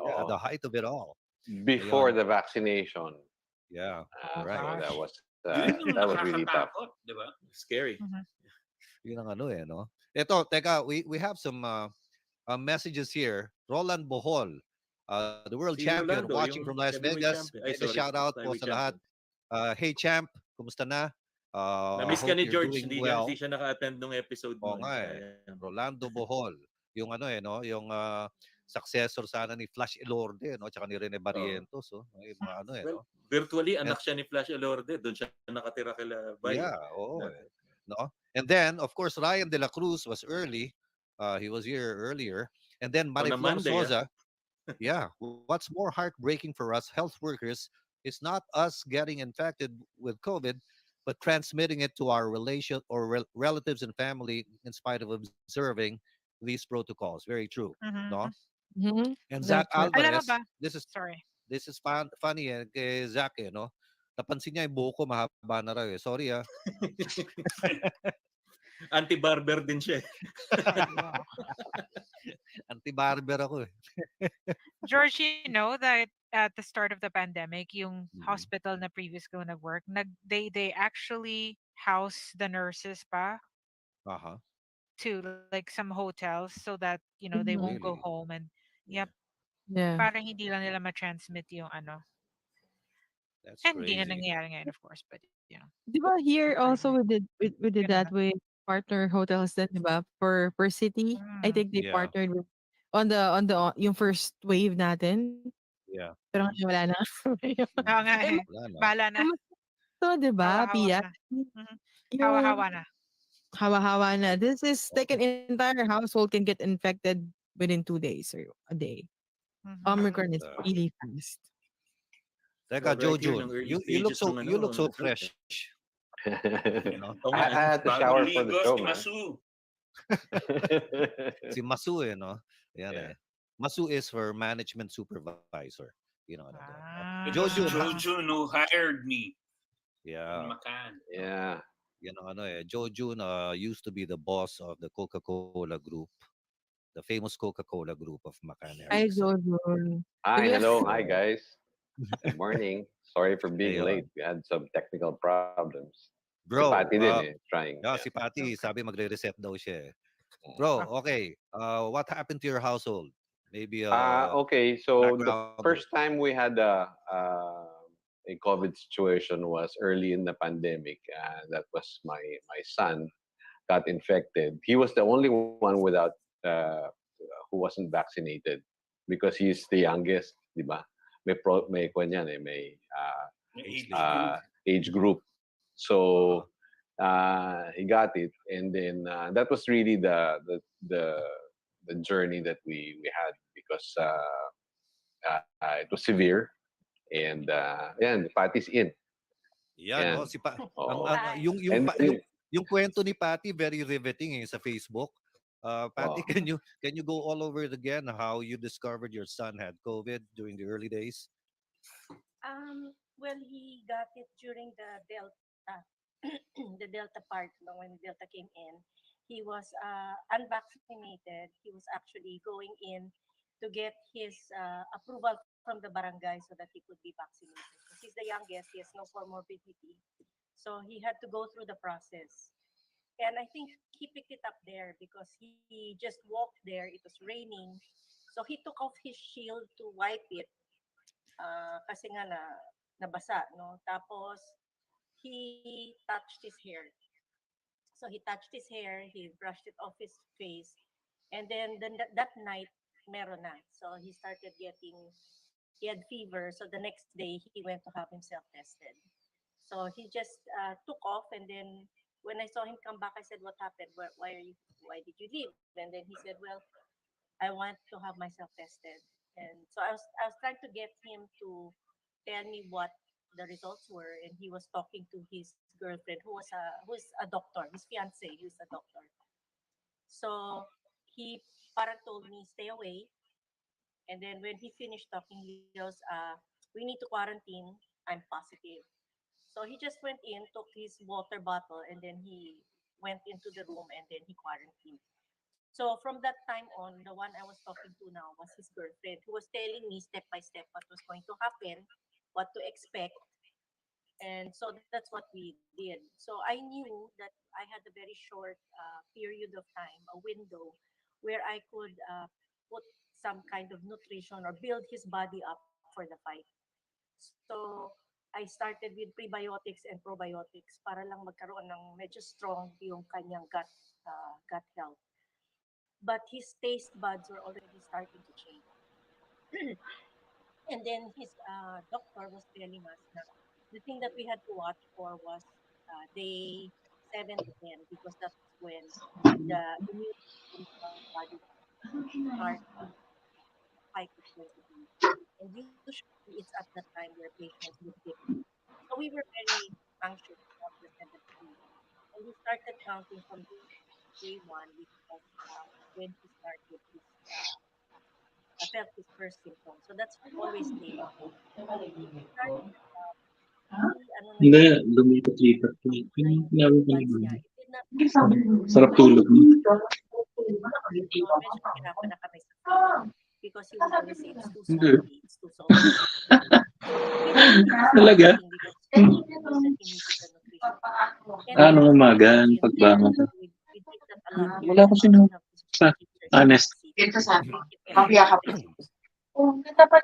yeah, the Oo. height of it all. Before Ayun. the vaccination. Yeah, Oh, right. So that gosh. was Yun yung that was really tough. nakakatakot. Di ba? Scary. Mhm. Yun ang ano eh, no? Ito, teka, we have some messages here. Roland Bohol, the world Si champion, Rolando, watching from yung Las heavyweight Vegas. champion. Ay, Mega sorry. shout out po Flyweight sa lahat. champion. Hey champ, kumusta na? Na-miss ka Hope ni you're George. doing Hindi well. siya naka-attend nung episode Oo mo. nga eh. Sayang. Rolando Bohol. Yung ano eh, no? Yung successor sana ni Flash Elorde, no? Tsaka ni Rene Oo. Barrientos, oh. Yung mga ano eh, Well, no? virtually, And, anak siya ni Flash Elorde. Doon siya nakatira kila Bay. yeah, oo Dati. eh. No? And then, of course, Ryan De La Cruz was early. He was here earlier. And then On a Mariflor Monday, Sosa. Yeah. What's more heartbreaking for us health workers is not us getting infected with COVID, but transmitting it to our relatives and family in spite of observing these protocols. Very true. No? Mhm. Hmm. And Zach That's right. Alam mo Alvarez, ba? Sorry. this is funny eh, kay Zach eh, no? Napansin niya yung buhok ko mahaba na raw eh. Sorry ah. Anti-barber din siya. Hala. Anti-barber ako eh. George, you know that at the start of the pandemic, yung Mhm. hospital na previous ko nag-work, they actually house the nurses pa Uh-huh. to like some hotels so that, they won't Mhm. go Really? home and yep, Yeah. Yeah. parang hindi lang nila ma-transmit yung ano. That's And hindi na crazy. nangyayari ngayon, of course, but Diba here also surprising. we did Ganun that na. with partner hotels then, diba? Per city. I Mm. think they Yeah. partnered with on the yung first wave natin. Yeah. Pero ngayon wala na. Oo nga Eh, eh. Wala na. Bahala na. so, di ba, Hawa-hawa Pia? na. Mhm. Yung Hawa-hawa na. hawa-hawa na. This is like an entire household can get infected within 2 days or a day. Mhm. Omicron is Uh, really fast. Teka, Well, right here Jojun, ng early you look stages so ng you look so health fresh. eh. You know, Oo I, nga I eh. had to Bagong shower for the ligo show, si man. Masu. si Masu, no? Yan Yeah. Masu is for management supervisor. You know, It was Jojun, Ah. Jojun who hired me in yeah, Macan. Yeah. Jojun used to be the boss of the Coca-Cola group, the famous Coca-Cola group of Macan Hi, area. So, Jojo. Hi, We hello. Hi, so guys. Good morning. Sorry for being late. ayun. We had some technical problems. Si Patty Bro, din trying. yeah, Yeah. si Patty, Okay. sabi magre-reset daw siya. Ah, Bro, okay. What happened to your household? Maybe Okay, so the backgrounder. first time we had a COVID situation was early in the pandemic. That was my son got infected. He was the only one without uh, who wasn't vaccinated because he's the youngest, di ba? May kwan yan may Age Age limit. group. age group. So Uh-huh. he got it, and then that was really the the journey that we had because it was severe, and yeah, the party's in, Yan, and si oh, yung and yung kwento ni Patty very riveting sa Facebook. Patty, oh, can you go all over it again how you discovered your son had COVID during the early days? Well, he got it during the Delta, the Delta part, when Delta came in. He was unvaccinated. He was actually going in to get his approval from the barangay so that he could be vaccinated. Because he's the youngest, he has no comorbidity. So he had to go through the process. And I think he picked it up there because he just walked there. It was raining. So he took off his shield to wipe it kasi nga nabasa, no? Tapos, he touched his hair. So he touched his hair, he brushed it off his face, and then that night, meron na. So he started he had fever. So the next day, he went to have himself tested. So he just took off, and then when I saw him come back, I said, "What happened? Why did you leave?" And then he said, "Well, I want to have myself tested." And so I was trying to get him to tell me what the results were, and he was talking to his girlfriend who's a doctor, his fiance who's a doctor. So he parang told me stay away, and then when he finished talking, he goes, "We need to quarantine. I'm positive." So he just went in, took his water bottle, and then he went into the room, and then he quarantined. So from that time on, the one I was talking to now was his girlfriend who was telling me step by step what was going to happen, what to expect. And so that's what we did. So I knew that I had a very short period of time, a window, where I could put some kind of nutrition or build his body up for the fight. So I started with prebiotics and probiotics para lang magkaroon ng medyo strong yung kanyang gut health. But his taste buds were already starting to change. And then his doctor was telling us that the thing that we had to watch for was day 7 to 10 because that's when the immune system of the body start fight is going to be. And usually it's at that time where patients would get sick. So we were very anxious about the 7 to 10. And we started counting from day one, which was when he started felt his first symptoms. So that's always day one. He started ano na Hindi, siya, lumipat-lipat ko. na yung Sinabi taste ko buds naman. niya. It did not start Sarap right tulog mo. medyo nahirapan na kami sa food because he would always say it's too Hindi. salty, it's too salty. So we were really Talaga? struggling because we knew that he needed the nutrition. And Ah, nung because we umaga, did gym, pagbangon ko. we did that a lot here Wala in ko the house. We have this sa procedure here in honest. Cebu. We keep everything fixed. But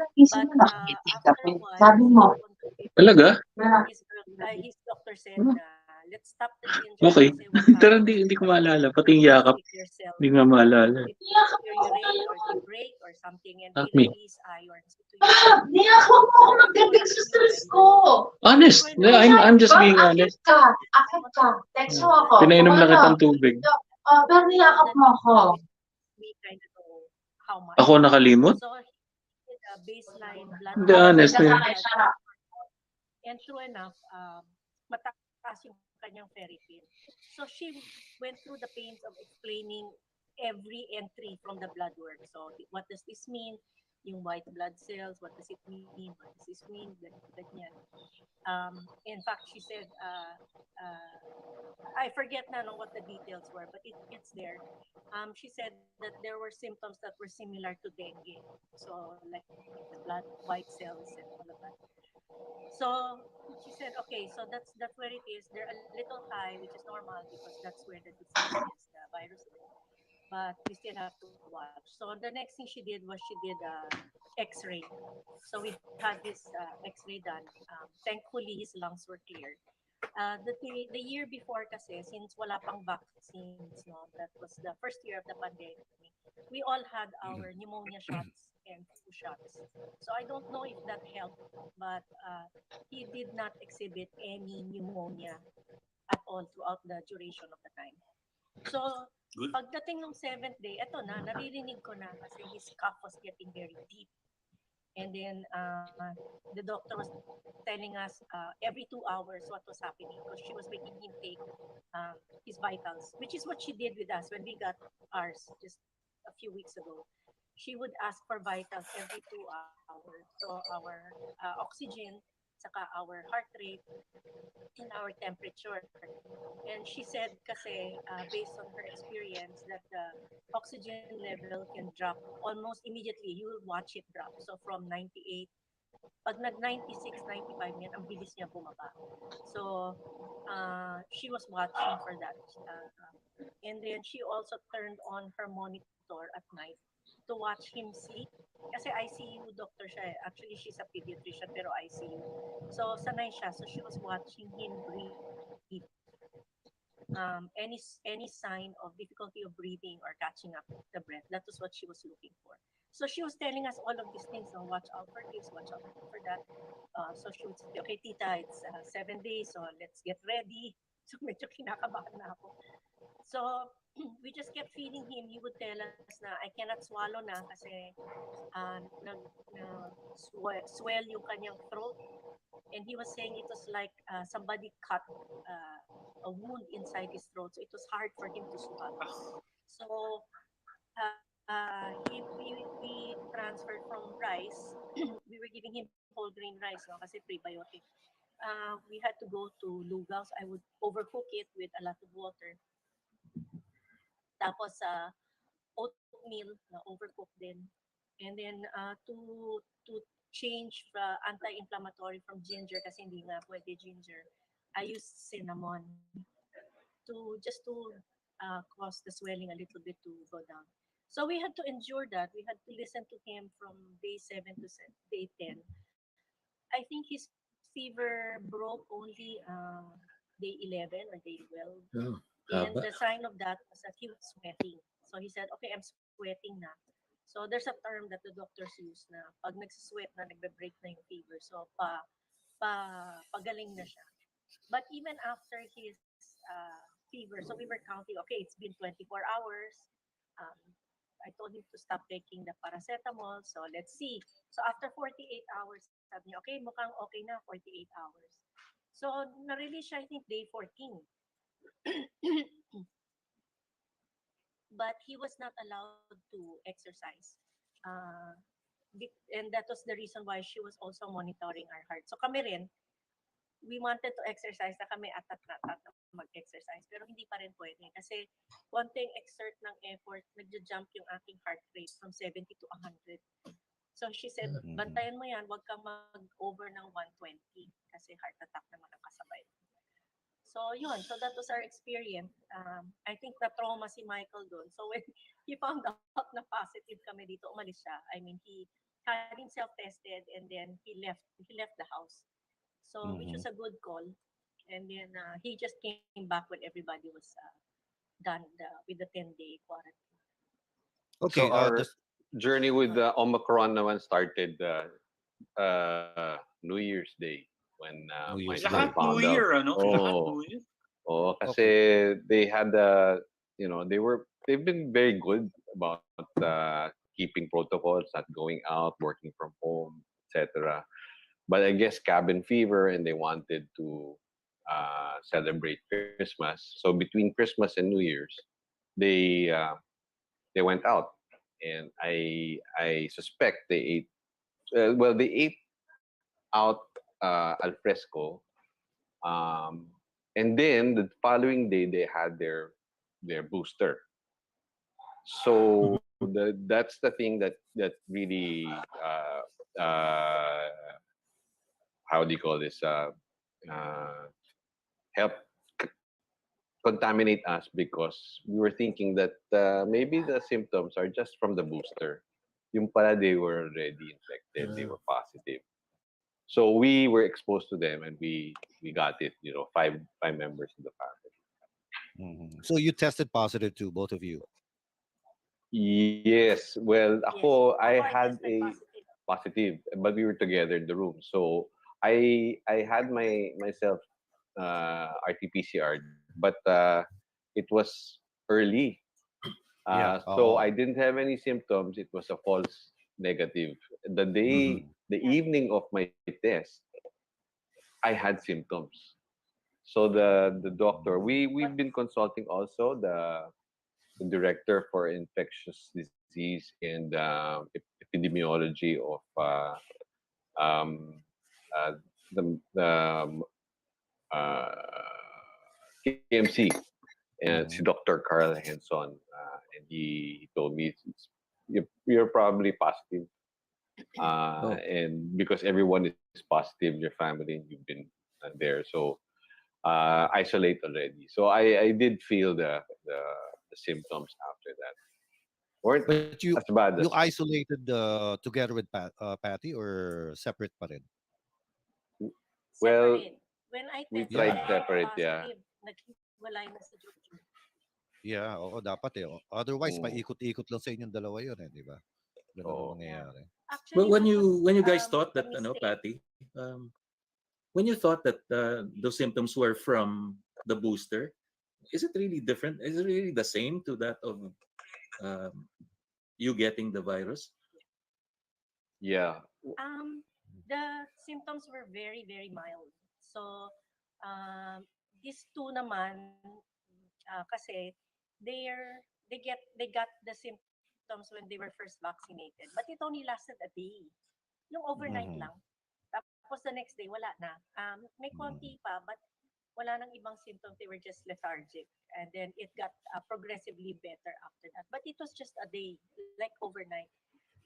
after a while, siguro on the fifth Talaga? day, his doctor said na let's let's stop the ginger Okay. kasi what Pero happens hindi is ko that maalala. Pati yung sometimes yakap, if your cell hindi ko nga maalala. it deteriorate or they break or something and Not they me. release ions into your body. So if you wanna feel well, Honest. true No, enough, I'm just being honest. so Pinainom lang kitang tubig. the doctor we kind of know how Ako much. nakalimot? So he did a baseline blood Hindi, test, honest eh. and true enough, mataas yung kanyang ferritin. So she went through the pains of explaining every entry from the blood work. So what does this mean? Yung white blood cells, what does it mean? What does this mean? Ganyan. In fact, she said, I forget now what the details were, but it's there. She said that there were symptoms that were similar to dengue. So like the blood white cells and all of that. So she said, okay, so that's where it is. They're a little high, which is normal because that's where the disease is, the virus is. But we still have to watch. So the next thing she did was she did X-ray. So we had this X-ray done. Thankfully, his lungs were clear. The year before kasi, since wala pang vaccines, no, that was the first year of the pandemic, we all had our pneumonia shots and flu shots. So I don't know if that helped, but he did not exhibit any pneumonia at all throughout the duration of the time. So Good. pagdating ng seventh day, eto na, naririnig ko na kasi his cough was getting very deep. And then the doctor was telling us every 2 hours what was happening because she was making him take his vitals, which is what she did with us when we got ours just a few weeks ago. She would ask for vitals every 2 hours. So our oxygen, saka our heart rate, and our temperature. And she said kasi based on her experience that the oxygen level can drop almost immediately. You will watch it drop. So from 98, pag nag 96, 95 yan, ang bilis niya bumaba. So she was watching for that. And then she also turned on her monitor at night to watch him sleep. Kasi ICU doctor siya eh. Actually, she's a pediatrician pero ICU. So, sanay siya. So, she was watching him breathe. Any sign of difficulty of breathing or catching up the breath. That was what she was looking for. So she was telling us all of these things. So watch out for this, watch out for that. So she would say, okay, tita, it's 7 days. So let's get ready. So medyo kinakabahan na ako. So we just kept feeding him. He would tell us na I cannot swallow na kasi swell yung kanyang throat. And he was saying it was like somebody cut a wound inside his throat. So it was hard for him to swallow. So we transferred from rice. We were giving him whole grain rice no, kasi prebiotic. We had to go to lugaws. I would overcook it with a lot of water. Tapos oatmeal na overcooked din. And then to change anti-inflammatory from ginger kasi hindi nga pwede ginger. I used cinnamon just to cause the swelling a little bit to go down. So we had to endure that. We had to listen to him from day 7 to day 10. I think his fever broke only day 11 or day 12. Oh, And haba. the sign of that was that he was sweating. So he said, okay, I'm sweating na. So there's a term that the doctors use na pag nagsisweat na, nagbe-break na yung fever. So pagaling na siya. But even after his fever, so we were counting, okay, it's been 24 hours. Um, I told him to stop taking the paracetamol. So let's see. So after 48 hours, sabi niya, okay, mukhang okay na, 48 hours. So na-release siya, I think, day 14. But he was not allowed to exercise. Uh, and that was the reason why she was also monitoring our heart. So kami rin, we wanted to exercise na kami atat na mag-exercise. Pero hindi pa rin pwede. Kasi konting exert ng effort, nagja-jump yung aking heart rate from 70 to 100. So she said, bantayan mo yan, wag kang mag-over ng 120 kasi heart attack naman ang kasabay. So yun, so that was our experience. I think na-trauma si Michael doon. So when he found out na positive kami dito, umalis siya. I mean, he had himself tested and then he left the house. So which was a good call. And then he just came back when everybody was done with the 10-day quarantine. So Okay. our This. journey with the Omicron naman started New Year's Day when New my Year's son Day. Lahat New found out. Year, ano? Lahat Oh, New Year. oh, Okay. kasi they had they've been very good about keeping protocols, not going out, working from home, etc. But I guess cabin fever, and they wanted to celebrate Christmas. So between Christmas and New Year's, they uh, they went out, and I suspect they ate. Well, they ate out al fresco, um, and then the following day they had their booster. So that's the thing that really how do you call this help c- contaminate us, because we were thinking that maybe the symptoms are just from the booster. Yung pala, they were already infected, they Uh, were positive. So we were exposed to them, and we got it. Five members of the family. So you tested positive too, both of you. Yes. Well, Yes, ako, I ako I had tested a positive. positive, but we were together in the room. So I had myself RT-PCR, but it was early. Yeah. So Oh. I didn't have any symptoms. It was a false negative. Mm-hmm. The Yeah. evening of my test, I had symptoms. So the doctor, What? we've been consulting also the director for infectious disease and epidemiology of um, uh, the KMC, and si Mm-hmm. Dr. Carl Henson, and he told me you're probably positive, oh, and because everyone is positive in your family and you've been there, so isolate already. So I did feel the symptoms after that. Weren't But as bad you as isolated together with Patty or separate pa rin? well. Separate. When I We Yeah. tried tested separate, yeah. positive, naghiwalay na si Jojo. Yeah, oo, dapat eh. Otherwise, Mm, paikot-ikot lang sa inyong dalawa yun eh, di ba? Ganun ang oo. Yeah. mangyayari. but Actually, that was when you guys thought the that, mistake. Patty, when you thought that those symptoms were from the booster, is it really different? Is it really the same to that of um, you getting the virus? Yeah. The symptoms were very, very mild. So, um, these two naman, kasi they got the symptoms when they were first vaccinated. But it only lasted a day. Yung overnight lang. Mm-hmm. Tapos the next day, wala na. May konti Mm-hmm. pa, but wala nang ibang symptoms. They were just lethargic. And then it got progressively better after that. But it was just a day, like overnight.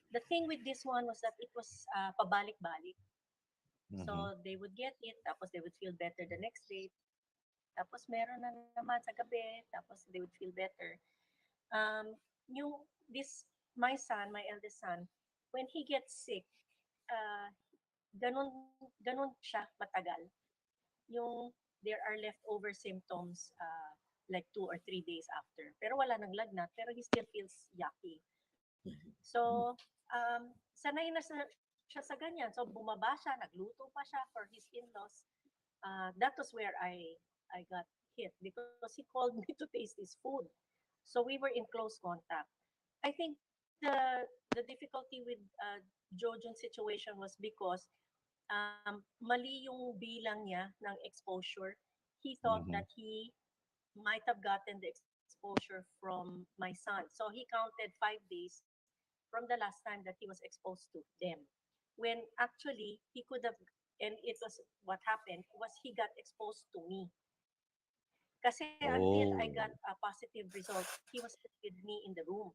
The thing with this one was that it was pabalik-balik. Mm-hmm. So they would get it, tapos they would feel better the next day. Tapos meron na naman sa gabi, tapos they would feel better. Yung my son, my eldest son, when he gets sick, uh, ganun siya matagal. Yung there are leftover symptoms like 2 or 3 days after. Pero wala nang lagnat, pero he still feels yucky. So, sanay na siya sa ganyan. So, bumaba siya, nagluto pa siya for his in-laws. That was where I got hit because he called me to taste his food. So, we were in close contact. I think the difficulty with Jojon's situation was because mali yung bilang niya ng exposure. He thought Mm-hmm. that he might have gotten the exposure from my son. So he counted 5 days from the last time that he was exposed to them. When actually he could have, and it was what happened was he got exposed to me. Kasi until I got Oh. a positive result, he was still with me in the room.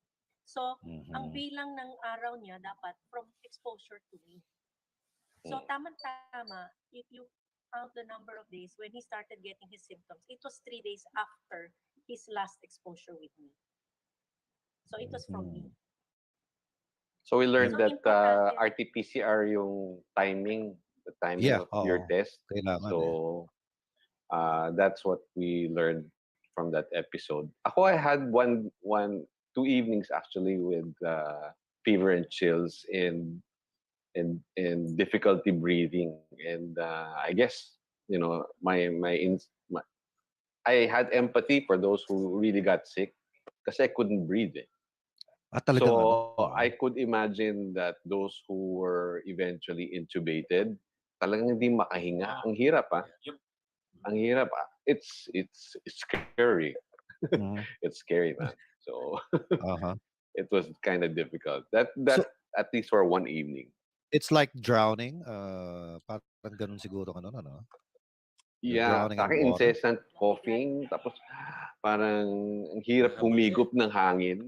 So, ang Mm-hmm. bilang ng araw niya dapat from exposure to me. So, Mm. tama-tama, if you count the number of days when he started getting his symptoms, it was 3 days after his last exposure with me. So, it was from Mm-hmm. me. So we Yep. learned So, that importante, RT-PCR yung timing, the timing Yeah, of your oo. test. Kailangan eh. So That's what we learned from that episode. Ako, I had two evenings actually with fever and chills and difficulty breathing. And I guess my I had empathy for those who really got sick because I couldn't breathe. Eh. Talagang ano? So I could imagine that those who were eventually intubated, talagang hindi makahinga. Ang hirap ah. Yep. Ang hirap ah. It's scary. Mhm. It's scary, man. So Uh-huh. it was kind of difficult. That So at least for one evening. it's like drowning. Parang ganun siguro ano, ano? You're Yeah, drowning in sa akin water. incessant coughing, tapos parang ang hirap Hahabol ka humigop eh. ng hangin.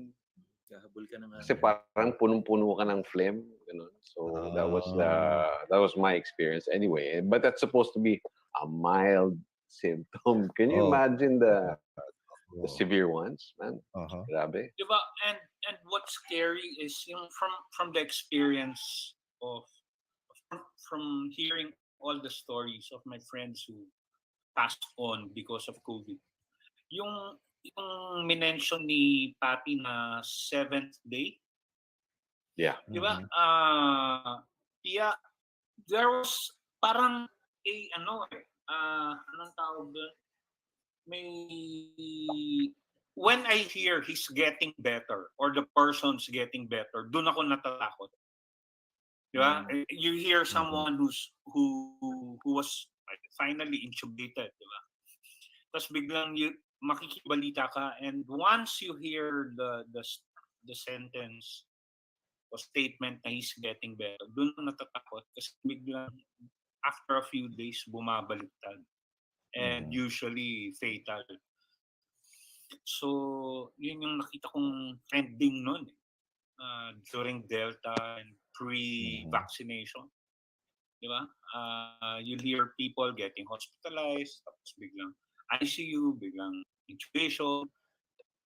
Hahabol ka ng Kasi hangin. parang punong-puno ka ng phlegm, ganun. So Ah. that was my experience anyway. But that's supposed to be a mild symptom. Can you Oh imagine my the God. Oh. severe ones, man? Uh-huh. Grabe. Diba? And what's scary is yung from the experience of from hearing all the stories of my friends who passed on because of COVID. Yung minention ni Patty na seventh day, Yeah. di ba? Mhm. Pia, there was parang anong tawag doon? May when I hear he's getting better or the person's getting better, doon ako natatakot. Di ba? Mm. You hear Mhm. someone who was finally intubated, di ba? Tapos biglang makikibalita ka, and once you hear the sentence o statement na he's getting better, doon ako natatakot kasi biglang after a few days bumabaliktad and Mhm. usually fatal. So, yun yung nakita kong trending nun during Delta and Mhm. pre-vaccination. Di ba? You'll hear people getting hospitalized, tapos biglang ICU, biglang intubation,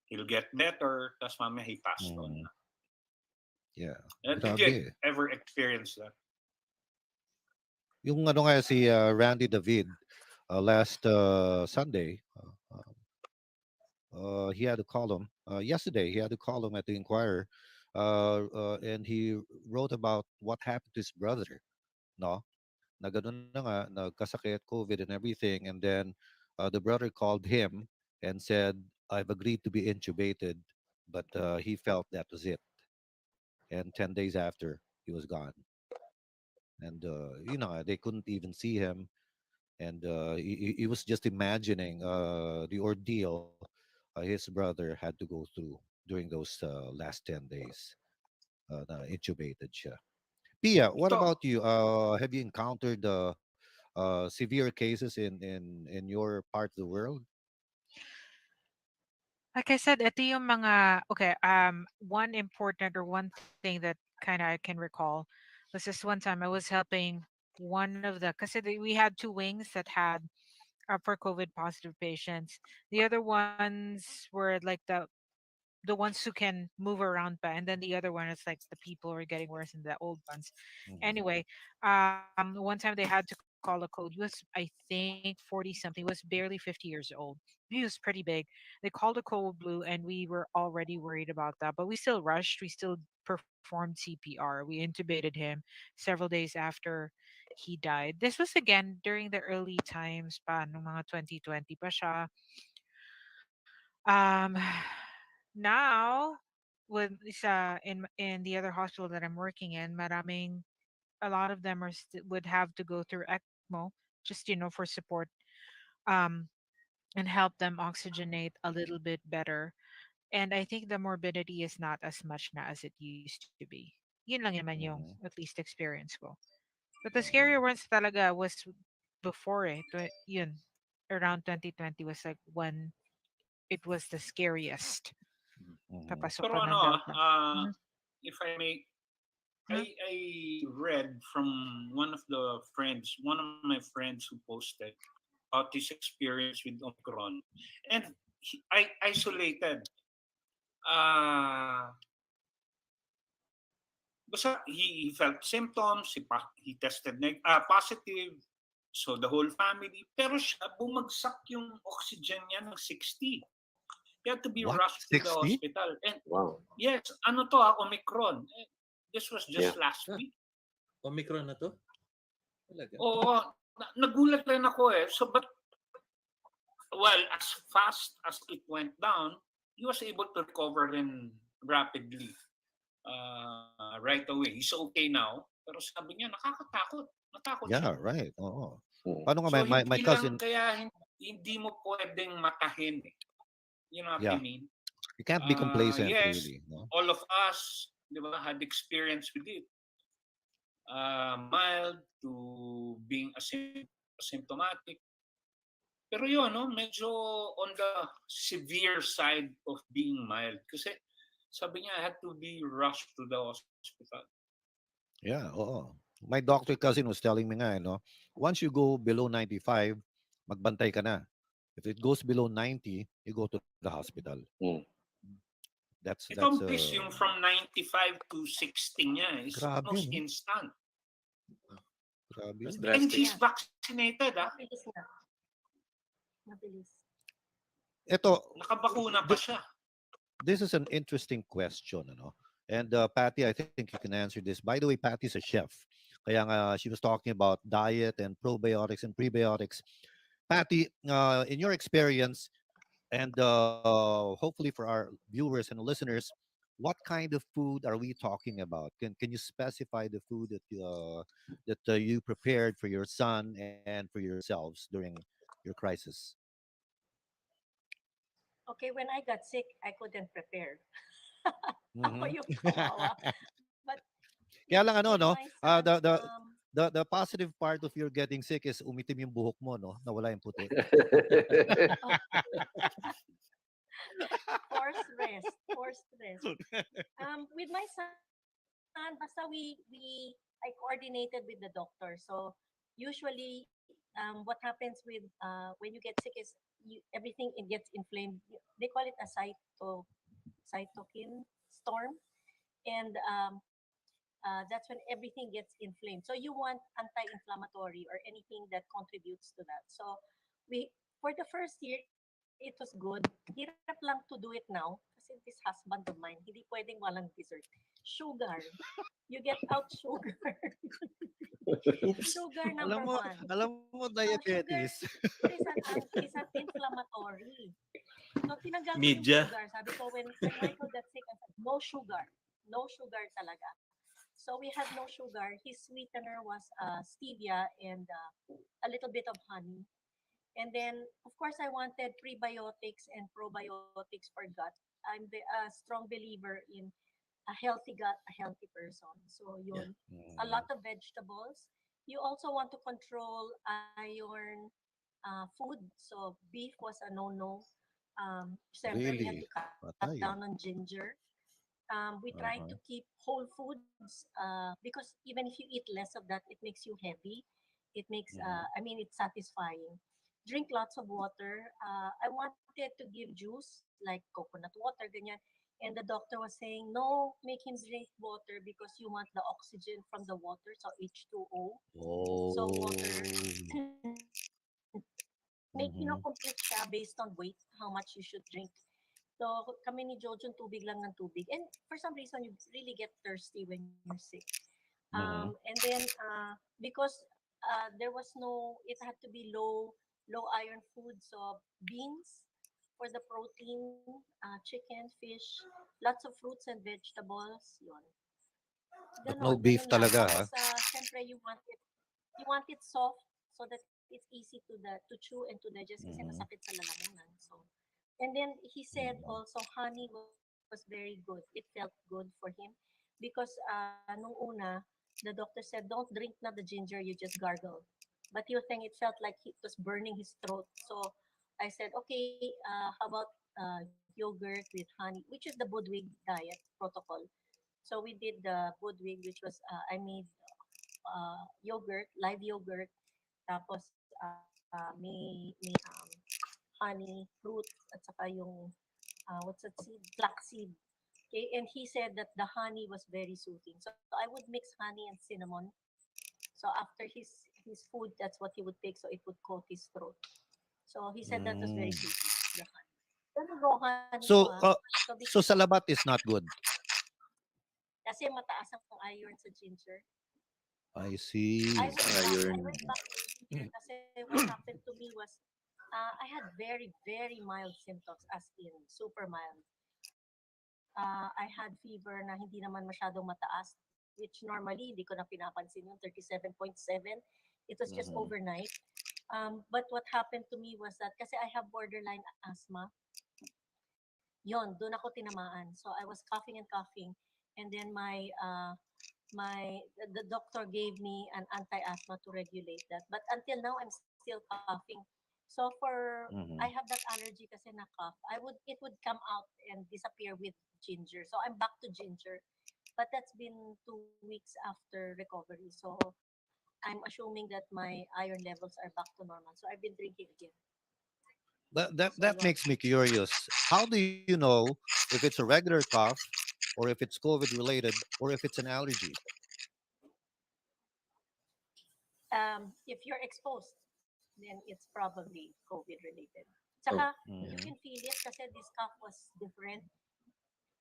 he'll get better, tapos mamaya he passed on Mhm. na. Yeah. Did you Grabe. ever experience that? Yung ano nga si Randy David last Sunday, he had to call him yesterday. He had to call him at the Inquirer, and he wrote about what happened to his brother. No, na ganun na nga, nagkasakit, COVID and everything, and then the brother called him and said, "I've agreed to be intubated," but he felt that was it. And 10 days after, he was gone, and they couldn't even see him, and he was just imagining the ordeal his brother had to go through during those last 10 days na intubated siya. Pia, what Ito, about you? Have you encountered severe cases in your part of the world? Like I said, ito yung mga, okay, one important or one thing that kind of I can recall was this one time I was helping one of the, because we had two wings that had for COVID positive patients. The other ones were like the ones who can move around, but and then the other one is like the people who are getting worse and the old ones. Hmm. Anyway, one time they had to call a code. He was, I think, 40 something. He was barely 50 years old. He was pretty big. They called a code blue, and we were already worried about that, but we still rushed. We still performed CPR. We intubated him several days after he died. This was again during the early times pa, nung mga 2020 pa siya. Um, now with in the other hospital that I'm working in, maraming a lot of them would have to go through ECMO just for support, um and help them oxygenate a little bit better. And I think the morbidity is not as much na as it used to be. Yun lang naman yung Hmm. at least experience ko. But the scarier ones talaga was before yun around 2020 was like when it was the scariest. Hmm. Papasok pero pa ng Delta. Mhm. if I may, Mhm. I read from one of my friends who posted about his experience with Omicron, and I isolated. Uh, Basta he felt symptoms, he tested positive, So the whole family, pero siya, bumagsak yung oxygen niya ng 60. He had to be What? rushed to the 60? hospital. And Wow. yes, ano to Omicron. This was Yeah. just last Ah, week. Omicron na to? Talaga? Oo, nagulat rin ako eh. So, but, well, as fast as it went down, he was able to recover in rapidly. Right away. He's okay now. Pero sabi niya, nakakatakot. Natakot siya. Yeah, right. Oo. Mm. Paano nga So, my hindi lang cousin, kaya hindi mo pwedeng matahin eh. You know what I yeah, mean? you can't be complacent Yes, really, no? all of us, di ba, had experience with it. Mild to being asymptomatic. Pero yun, no, medyo on the severe side of being mild. Kasi sabi niya, I had to be rushed to the hospital. Yeah, oo. My doctor cousin was telling me nga, no, once you go below 95, magbantay ka na. If it goes below 90, you go to the hospital. Mm. Ito That's ang bilis yung from 95 to 60 niya is grabe, almost no? instant. Grabe That's yun. And drastic. he's vaccinated, ah. Mabilis na. Mabilis. Ito, Nakabakuna pa siya. this is an interesting question, ano? And Patty, I think you can answer this. By the way, Patty's a chef. Kaya nga, she was talking about diet and probiotics and prebiotics. Patty, in your experience, and hopefully for our viewers and listeners, what kind of food are we talking about? Can you specify the food that you prepared for your son and for yourselves during your crisis? Okay, when I got sick, I couldn't prepare. Ako Mhm. yung kawawa. But Kaya lang ano, with no? my son, The positive part of your getting sick is umitim yung buhok mo, no? Nawala yung puti. oh, forced rest, forced rest. With my son, basta we I coordinated with the doctor. So usually, what happens with when you get sick is everything it gets inflamed. They call it a cytokine storm, and that's when everything gets inflamed. So you want anti-inflammatory or anything that contributes to that. So we for the first year it was good. Hirap lang to do it now kasi this husband of mine, hindi pwedeng walang dessert. Sugar. You get out sugar. Oops. Sugar number one. Alam mo Sugar diabetes. is an inflammatory. So tinanggal ko yung Media. sugar. Sabi ko when Michael got sick, I said, no sugar. No sugar talaga. So we had no sugar. His sweetener was stevia and a little bit of honey. And then, of course, I wanted prebiotics and probiotics for gut. I'm a strong believer in a healthy gut, a healthy person. So Yeah. yun, a Mm, lot of vegetables. You also want to control iron food. So beef was a no-no. Siyempre, we had really? to cut down Patay. on ginger. We tried to Uh-huh. keep whole foods because even if you eat less of that, it makes you heavy. It makes, Mhm. it's satisfying. Drink lots of water. I wanted to give juice like coconut water, ganyan. And the doctor was saying, no, make him drink water because you want the oxygen from the water, so H2O. So water, Oh. complete siya Mhm. based on weight, how much you should drink. So kami ni Jojun, tubig lang ng tubig. And for some reason, you really get thirsty when you're sick. And Mhm. then because there was no, it had to be low iron food. So beans for the protein, chicken, fish, lots of fruits and vegetables. Yun. But Ganon, no ganon beef lang. talaga, Tapos ha? syempre you want it soft so that it's easy to chew and to digest kasi masakit Mhm. sa lalamunan. So and then he said Mhm. also honey was very good. It felt good for him because nung una, the doctor said, don't drink na the ginger, you just gargle. But he was saying it felt like it was burning his throat. So I said, okay, how about yogurt with honey, which is the Budwig diet protocol. So we did the Budwig, which was, I made yogurt, live yogurt, tapos may honey, fruit, at saka yung what's that seed? Flaxseed. Okay, and he said that the honey was very soothing. So I would mix honey and cinnamon. So after his his food, that's what he would take, so it would coat his throat. So he said that was very Mm. creepy. The fan. Pero Rohan ko So, So so salabat is not good. kasi mataas ang iron sa ginger. I see. I Iron. went back to ginger kasi what happened to me was I had very, very mild symptoms, as in super mild. I had fever na hindi naman masyadong mataas, which normally hindi ko na pinapansin yung 37.7. It was just Mhm. overnight. But what happened to me was that kasi I have borderline asthma, yon, doon ako tinamaan. So I was coughing and coughing. And then the doctor gave me an anti-asthma to regulate that. But until now, I'm still coughing. So I have Mhm. that allergy kasi na cough. It would come out and disappear with ginger. So I'm back to ginger. But that's been 2 weeks after recovery. So I'm assuming that my iron levels are back to normal. So I've been drinking again. So That yeah. makes me curious. How do you know if it's a regular cough, or if it's COVID related, or if it's an allergy? If you're exposed, then it's probably COVID related. Oh, Saka, you Mhm. can feel it kasi this cough was different.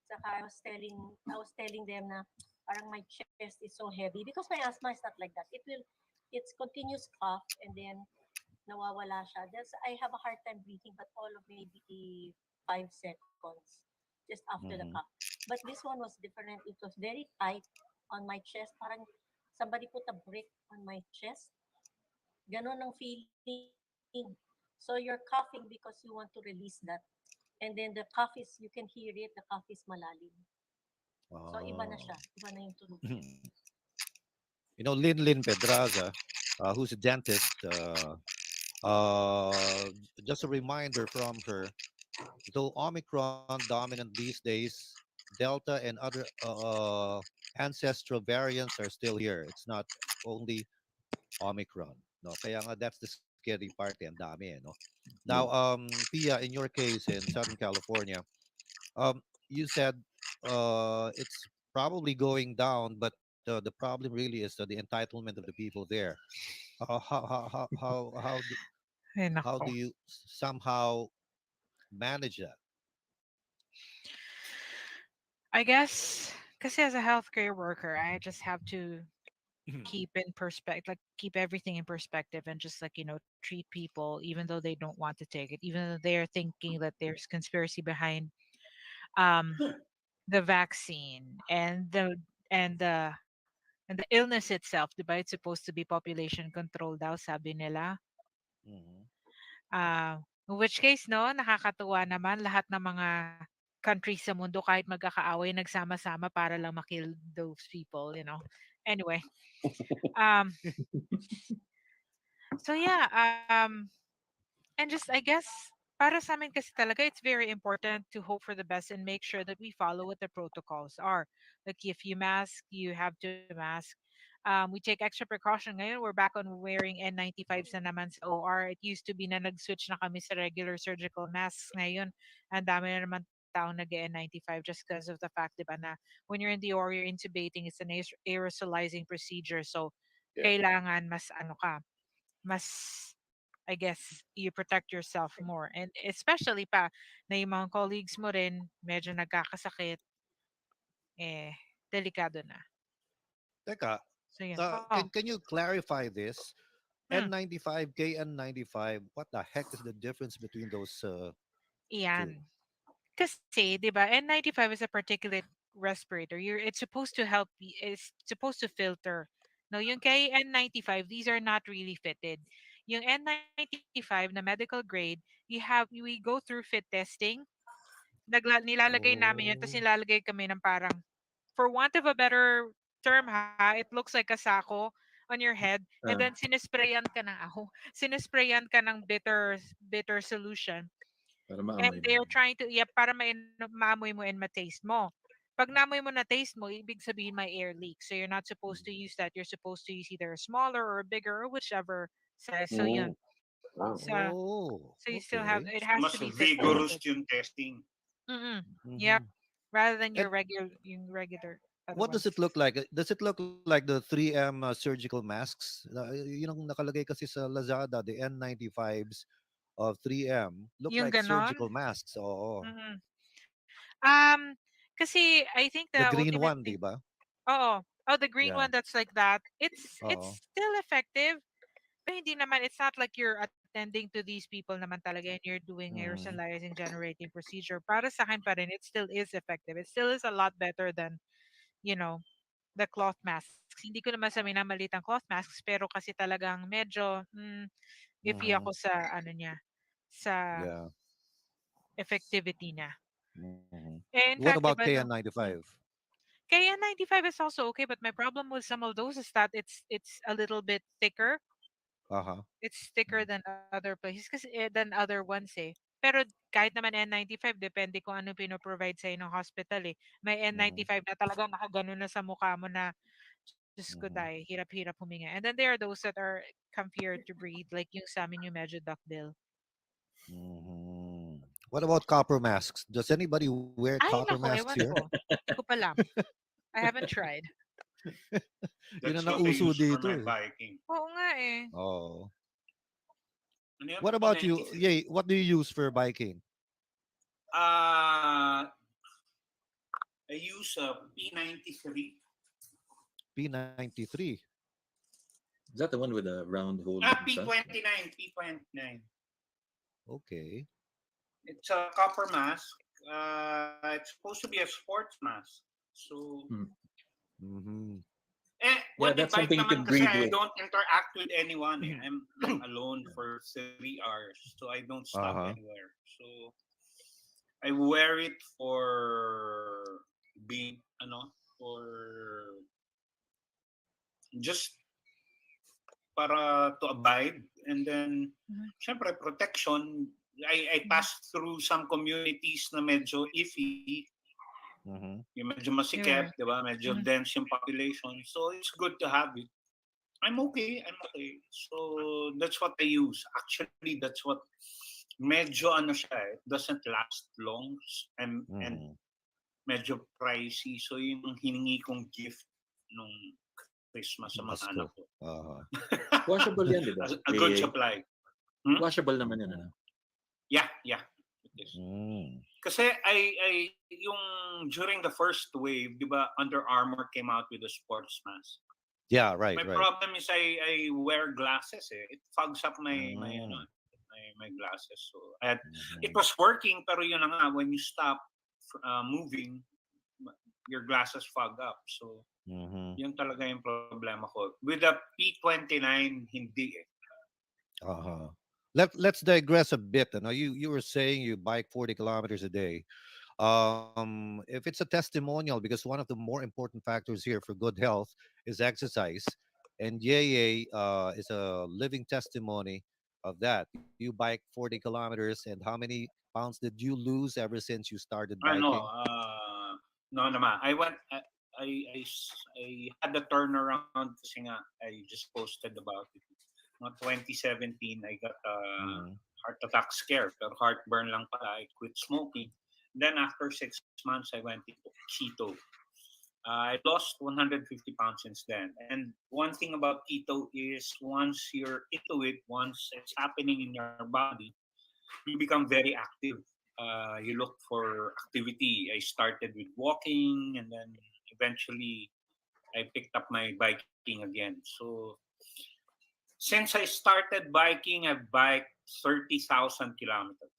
Saka I was telling them na parang my chest is so heavy because my asthma is not like that. It's continuous cough and then nawawala siya. I have a hard time breathing but all of maybe 5 seconds just after the cough. Mhm. But this one was different. It was very tight on my chest. Parang somebody put a brick on my chest. Ganon ang feeling. So you're coughing because you want to release that. And then the cough is, you can hear it, the cough is malalim. So iba na siya. Oh. Iba na yung tunog niya. Lin Pedraza, who's a dentist. Just a reminder from her, though Omicron dominant these days, Delta and other ancestral variants are still here. It's not only Omicron. No, kaya nga that's the scary part. And dami, no. Now, yeah. Pia, in your case in Southern California, you said it's probably going down, but the problem really is the entitlement of the people there. Ay, How do nako. you somehow manage that? I guess, kasi as a healthcare worker, I just have to keep in perspective, like keep everything in perspective and just like, treat people even though they don't want to take it, even though they're thinking that there's conspiracy behind um the vaccine and the illness itself, diba? It's supposed to be population control daw, sabi nila. Mhm. In which case, no, nakakatuwa naman lahat ng mga countries sa mundo kahit magkakaaway nagsama-sama para lang makill those people. Anyway, um so yeah, and just I guess para sa amin kasi talaga it's very important to hope for the best and make sure that we follow what the protocols are. Like if you mask, you have to mask. We take extra precaution ngayon. We're back on wearing N95s na naman sa OR. It used to be na nag-switch na kami sa regular surgical masks ngayon. Ang dami na naman taong nag-N95 just because of the fact, diba, na when you're in the OR, you're intubating. It's an aerosolizing procedure. So, Yeah. kailangan mas ano ka, mas I guess you protect yourself more. And especially pa na yung mga colleagues mo rin medyo nagkakasakit, eh, delikado na. Teka, So yun. Oh, can you clarify this? hmm, N95, KN95. What the heck is the difference between those two? iyan. Kasi, di ba, N95 is a particulate respirator. It's supposed to help, it's supposed to filter. No, yung KN95, these are not really fitted. Yung N95 na medical grade, we go through fit testing. Nilalagay namin yun, tapos Oh. nilalagay kami ng parang, for want of a better term ha, it looks like a sako on your head, and then Ah, sinesprayan ka ng bitter solution, para and maamoy mo. they're trying to, yeah, para maamoy mo and ma-taste mo. Pag namoy mo na taste mo, ibig sabihin may air leak. So you're not supposed to use that. You're supposed to use either a smaller or a bigger or whichever size. So yun. Mm. Wow. So, Oh, so you still have, okay. it So has mas to be fit vigorous tested. yung testing. Mm-mm. Yep. Hmm. Rather than And yung regular. other What does ones. it look like? Does it look like the 3M surgical masks? Yun ang nakalagay kasi sa Lazada, the N95s of 3M look Yung like ganon. surgical masks. Oo. Mhm. Um, kasi I think The the green ultimate one, di thing. ba? Oh, oh, the green Yeah. one that's like that. Oo. It's still effective. Pero hindi naman, it's not like you're attending to these people naman talaga and you're doing a Mhm. aerosolizing generating procedure. Para sa akin pa rin, it still is effective. It still is a lot better than, you know, the cloth masks. Hindi ko naman sa minamalit ang cloth masks, pero kasi talagang medyo iffy Mhm. ako sa ano niya, sa Yeah. effectivity niya. Mhm. Eh, in What fact, about di ba, no? KN95? Kaya 95 is also okay, but my problem with some of those is that it's a little bit thicker. Uh-huh. It's thicker than other places kasi than other ones eh. Pero kahit naman N95, depende kung ano pinoprovide sa'yo ng hospital eh. May Mhm. N95 na talaga nakaganon na sa mukha mo na, Diyos ko Mhm. day, hirap-hirap huminga. And then there are those that are comfier to breathe, like yung sa amin yung medyo duckbill. Mhm. What about copper masks? Does anybody wear Ay, copper nako, masks ewan here? ko. Hindi ko pa alam. I haven't tried. Yun That's ang what I nauso use for dito my eh. biking. Oo nga eh. Oh. Ano yan? What about you? 293. Yay, what do you use for biking? Uh, I use a P93. P93. Is that the one with a round hole inside? P29. P29. Okay. It's a copper mask. It's supposed to be a sports mask. So, Hmm. Mhm. Yeah, when I that's bike something you naman can kasi breathe I with. don't interact with anyone. Eh. I'm alone for 3 hours. So I don't stop Uh-huh. anywhere. So I wear it for being, for just para to abide. And then, Mhm. syempre, protection. I passed through some communities na medyo iffy. Mhm. Yung medyo masikip, Yeah. di ba? Medyo Mhm. dense yung population. So, it's good to have it. I'm okay. I'm okay. So, that's what I use. Actually, that's what medyo ano siya eh. It doesn't last long. And Mhm. medyo pricey. So, yun yung hiningi kong gift nung Christmas sa mga anak Pasko. ko. Uh-huh. Washable yan, di ba? A good supply. Hmm? Washable naman yan. Mhm. Ano? Yeah. It is. Mm. Kasi yung during the first wave, di ba, Under Armour came out with a sports mask. Yeah, right, My right. problem is I wear glasses eh. It fogs up Mm. my glasses. So it Mhm. was working pero yun na nga when you stop moving your glasses fog up. So Mhm. yun talaga yung problema ko. With the P29 hindi eh. Uh-huh. Let's digress a bit. You know, you were saying you bike 40 kilometers a day. If it's a testimonial, because one of the more important factors here for good health is exercise, and Yeye is a living testimony of that. You bike 40 kilometers, and how many pounds did you lose ever since you started Ano, biking? no naman. I had a turnaround kasi nga I just posted about it. No, 2017, I got a Mm-hmm. heart attack scare, pero heartburn lang pala. I quit smoking. Then after 6 months, I went into keto. I lost 150 pounds since then. And one thing about keto is once you're into it, once it's happening in your body, you become very active. You look for activity. I started with walking, and then eventually I picked up my biking again. So since I started biking, I've biked 30,000 kilometers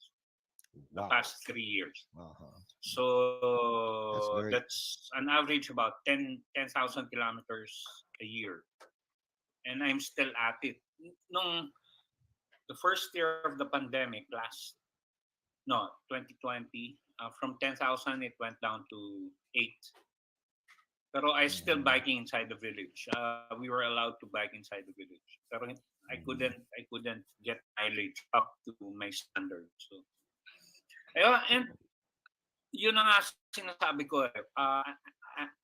the Wow. past 3 years. Uh-huh. That's So very. that's an average about 10,000 kilometers a year. And I'm still at it. Nung the first year of the pandemic, 2020, from 10,000, it went down to 8. Pero I still Mhm. biking inside the village. We were allowed to bike inside the village. Pero Mhm. I couldn't get mileage up to my standard. So, ayun, and yun na nga sinasabi ko eh.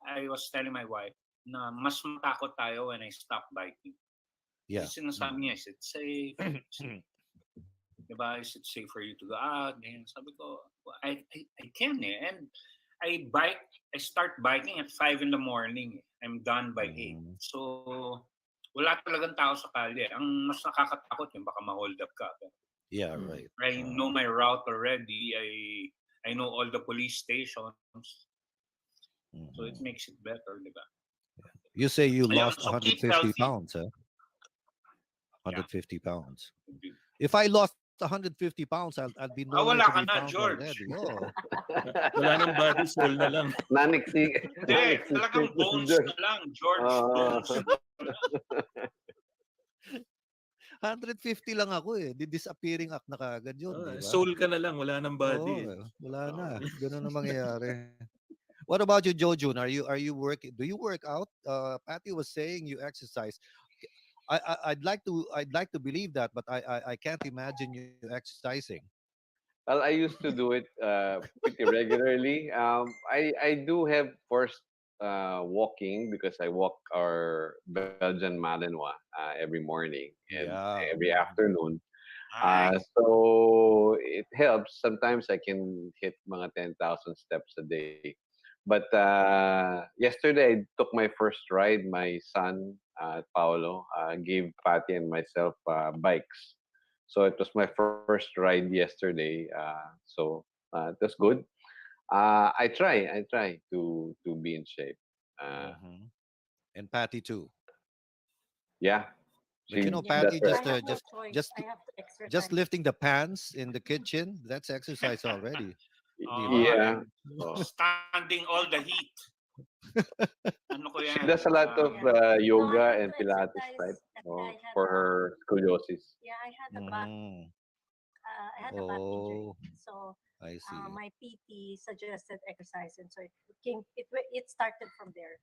I was telling my wife na mas matakot tayo when I stop biking. Yeah. Kasi sinasabi niya, is it safe? Diba? Is it safe for you to go out? And sabi ko, I can eh. And I bike. I start biking at 5 in the morning. I'm done by 8. Mhm. So, wala talagang tao sa kalye. Ang mas nakakatakot yung baka ma-hold up ka. Yeah, Mm. right. I know my route already. I know all the police stations. So it Mhm. makes it better, di ba? You say you Ayun, lost so keep 150 healthy. pounds, huh? Yeah. 150 pounds. If I lost 150 pounds, I'd be nowhere to Wala be ka na, found already. George. Oh, Wala nang body, soul na lang. Hindi, talagang Non-existent na si bones George. na lang, George. Ah. Bones na lang. 150 lang ako eh. Di disappearing act na kagad yun, di ba? Soul ka na lang, wala nang body. Oo, wala na. Oo. Ganun ang mangyayari. What about you, Jojun? Are you working? Do you work out? Patty was saying you exercise. I'd like to believe that, but I can't imagine you exercising. Well, I used to do it pretty regularly. I do have forced walking because I walk our Belgian Malinois every morning and Yeah. every afternoon. Nice. So it helps. Sometimes I can hit mga 10,000 steps a day. But yesterday I took my first ride. My son, Paolo, gave Patty and myself bikes. So it was my first ride yesterday. So it was good. I try to be in shape. Uh, Hmm. And Patty too. yeah, But you she know, Yeah, does Patty her. I just have no choice. just I have to just exercise. lifting the pans in the kitchen. That's exercise already. Di ba? Yeah. And Oh. standing all the heat. Ano ko She yan? does a lot of Yeah. No, I yoga have and to Pilates, exercise. right? Kasi Oh, I had for her scoliosis. yeah, Mm. I had a back injury. Oh, So I see. my PT suggested exercise, and so it started from there.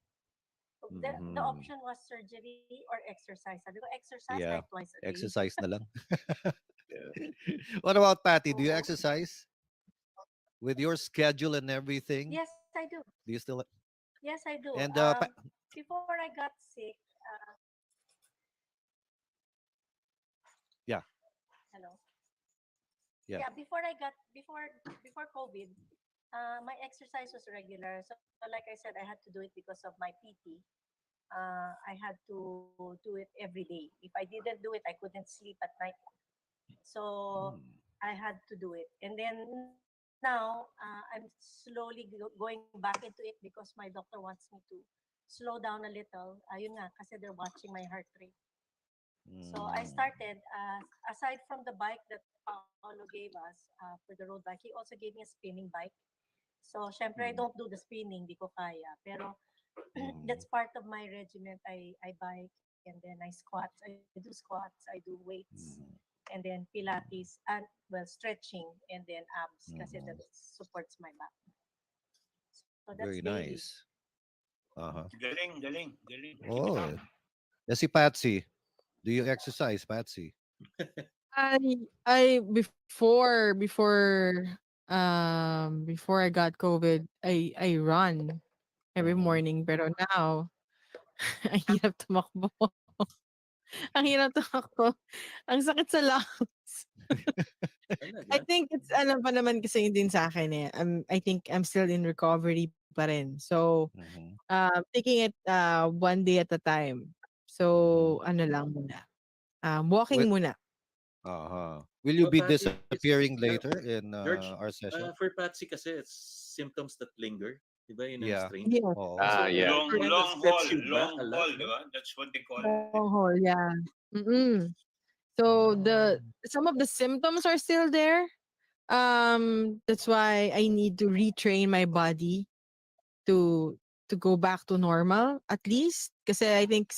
The Hmm. option was surgery or exercise. Sabi ko, exercise kahit Yeah, twice a day. exercise na lang. Yeah. What about Patty? Do you Oo. exercise with your schedule and everything? Yes, I do. Do you still? Yes, I do. And Before I got sick, yeah, hello. yeah. Yeah, before COVID, my exercise was regular. So like I said, I had to do it because of my PT. I had to do it every day. If I didn't do it, I couldn't sleep at night. So Mm. I had to do it. And then now I'm slowly going back into it because my doctor wants me to slow down a little. Ayun nga, kasi they're watching my heart rate. So I Mm. started, aside from the bike that Paolo gave us for the road bike, he also gave me a spinning bike. So, syempre, I don't Mm. do the spinning, di ko kaya. Pero, that's Mm. part of my regiment. I bike, and then I squats. I do squats. I do weights. Mm. And then Pilates, and, well, stretching, and then abs, kasi that Mm. supports my back. So, that's Very daily. nice. Uh-huh. Galing, galing, galing. Keep it up. Oh, let's see, Patsy. Do you exercise, Patsy? I before I got COVID, I run every Mm-hmm. morning, pero now ang hirap tumakbo. Ang hirap tumakbo. Ang sakit sa lungs. I Talaga? think it's ano pa naman kasi yun din sa akin eh. I think I'm still in recovery pa rin. So, Mm-hmm. taking it one day at a time. Mm-hmm. So, ano lang muna. Will, Walking muna. will you For be Patty, disappearing later in George, our session? for Patsy kasi it's symptoms that linger. Diba yun ang Yeah. strain? Yes, Oh. So, Yeah. Long, kind of long haul, sets you back long a lot, haul, di no? ba? That's what they call it. long haul, yeah. Mm-mm. So the Oh. some of the symptoms are still there. That's why I need to retrain my body to go back to normal at least. Because I think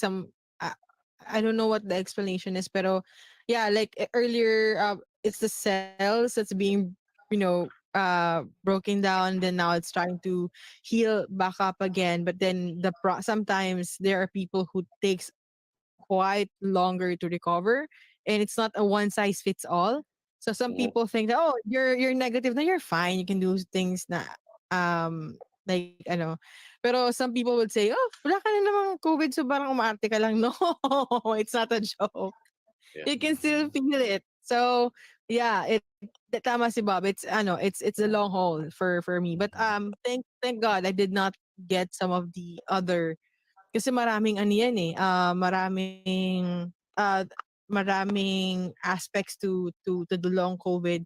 I don't know what the explanation is, pero yeah, like earlier, it's the cells that's being broken down. Then now it's trying to heal back up again. But then sometimes there are people who takes quite longer to recover, and it's not a one size fits all. So some Mhm. people think that, oh, you're negative, no, you're fine, you can do things na like ano. Pero some people would say, oh, wala ka na namang COVID, so parang umaarte ka lang. No, it's not a joke. Yeah. You can still Mm-hmm. feel it. So yeah, tama si Bob. It's a long haul for me. But Mhm. thank God I did not get some of the other, kasi maraming ano yan eh, maraming aspects to the long COVID.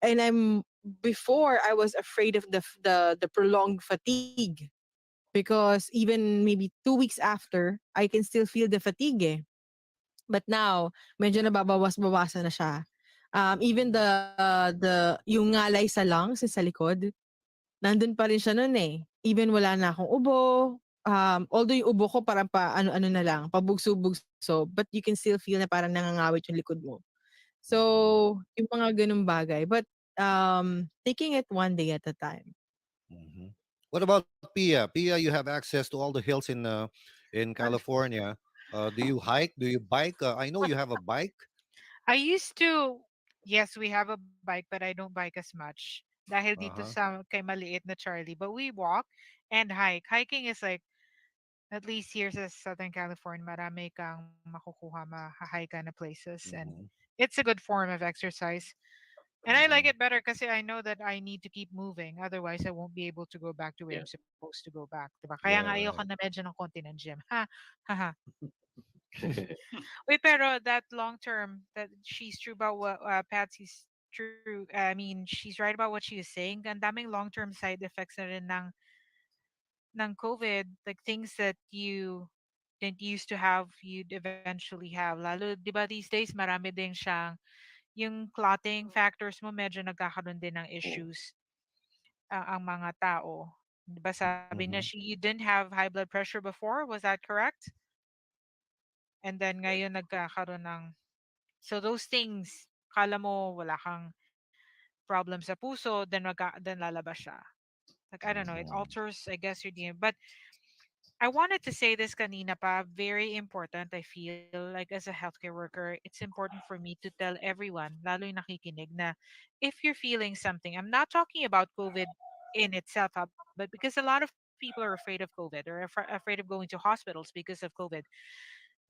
And before I was afraid of the prolonged fatigue, because even maybe 2 weeks after, I can still feel the fatigue eh. But now, medyo nababawas-bawasan na siya. Even Mhm. yung ngalay sa lungs, yung sa likod, nandun pa rin siya nun eh. Even wala na akong ubo, although yung ubo ko parang pa ano-ano na lang, pabugso-bugso, but you can still feel na parang nangangawit yung likod mo. Mhm. So, yung mga ganung bagay. But taking it one day at a time. Mhm. What about Pia? Pia, you have access to all the hills in California. Do you hike? Do you bike? I know you have a bike. I used to, yes, we have a bike, but I don't bike as much. Dahil dito Uh-huh. sa kay maliit na Charlie. But we walk and hike. Hiking is like, at least here sa Southern California, marami kang makukuha, mahahike ka na places. And Mhm. it's a good form of exercise. And I like Mhm. it better kasi I know that I need to keep moving. Otherwise, I won't be able to go back to where Yeah. I'm supposed to go back. Diba? Kaya nga Yeah, ayoko na right. medyo ng konti ng gym. Ha? Haha. Wait, pero that long term, that she's true about what Patsy's true. I mean, she's right about what she is saying. Ang daming long term side effects na rin ng COVID, like things that you didn't used to have, you'd eventually have. Lalo, di ba these days, marami din siyang, yung clotting factors mo, medyo nagkakaroon din ng issues ang mga tao. Di ba sabi niya, Mhm. you didn't have high blood pressure before? Was that correct? And then Yeah. ngayon nagkakaroon ng, so those things, kala mo wala kang problem sa puso, then lalabas siya. Like, I don't know, it Mhm. alters, I guess, your DNA. But I wanted to say this kanina pa, very important, I feel, like as a healthcare worker, it's important for me to tell everyone, lalo yung nakikinig, na if you're feeling something, I'm not talking about COVID in itself, but because a lot of people are afraid of COVID or afraid of going to hospitals because of COVID,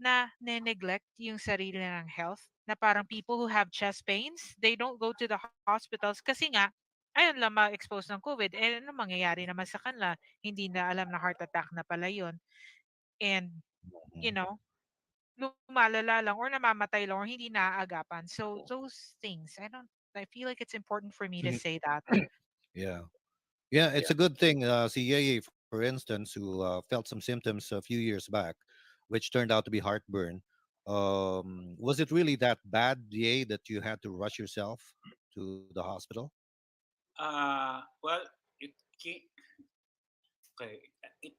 na neglect yung sarili ng health, na parang people who have chest pains, they don't go to the hospitals kasi nga, ayun lang ma-expose ng COVID. Eh, ano mangyayari naman sa kanila? Hindi na alam na heart attack na pala yun. And, you Mhm. know, lumalala lang or namamatay lang or hindi naaagapan. So, those things, I feel like it's important for me to See, say that. yeah. Yeah, it's Yeah. a good thing. See, Yeye, for instance, who felt some symptoms a few years back, which turned out to be heartburn. Was it really that bad, Yeye, that you had to rush yourself to the hospital? Well, it came, okay. It,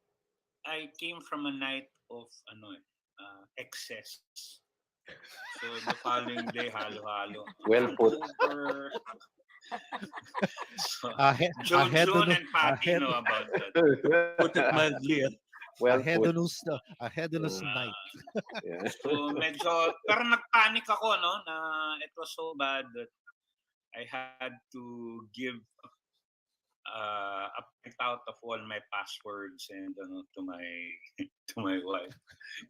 I came from a night of excess. So the following day, halo-halo. Well put. Hangover. So, I had the Jojun and Patty know about that. Put it mildly. Well put. I had the Uh, night. yeah. So medyo, pero nagpanic ako, no, na it was so bad that I had to give a printout of all my passwords and to my to my wife.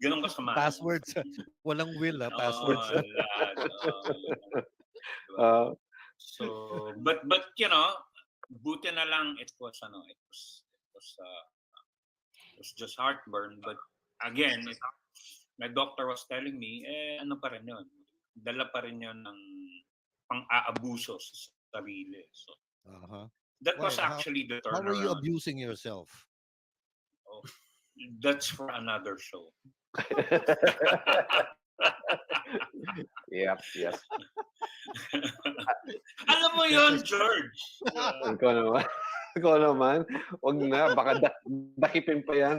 Ganun kasama. Passwords. Walang will, passwords. Lahat. Diba? uh, So, but buti na lang it was just heartburn. But again, my doctor was telling me, ano pa rin yun? Dala pa rin yun ng pang-aabuso sa sarili. So, Uh-huh. that was Why? actually the How were you turnaround. abusing yourself? Oh, that's for another show. yep, yep. Alam mo That's yon George? Ikaw naman. Ikaw naman. Wag na. Baka dakipin pa yan.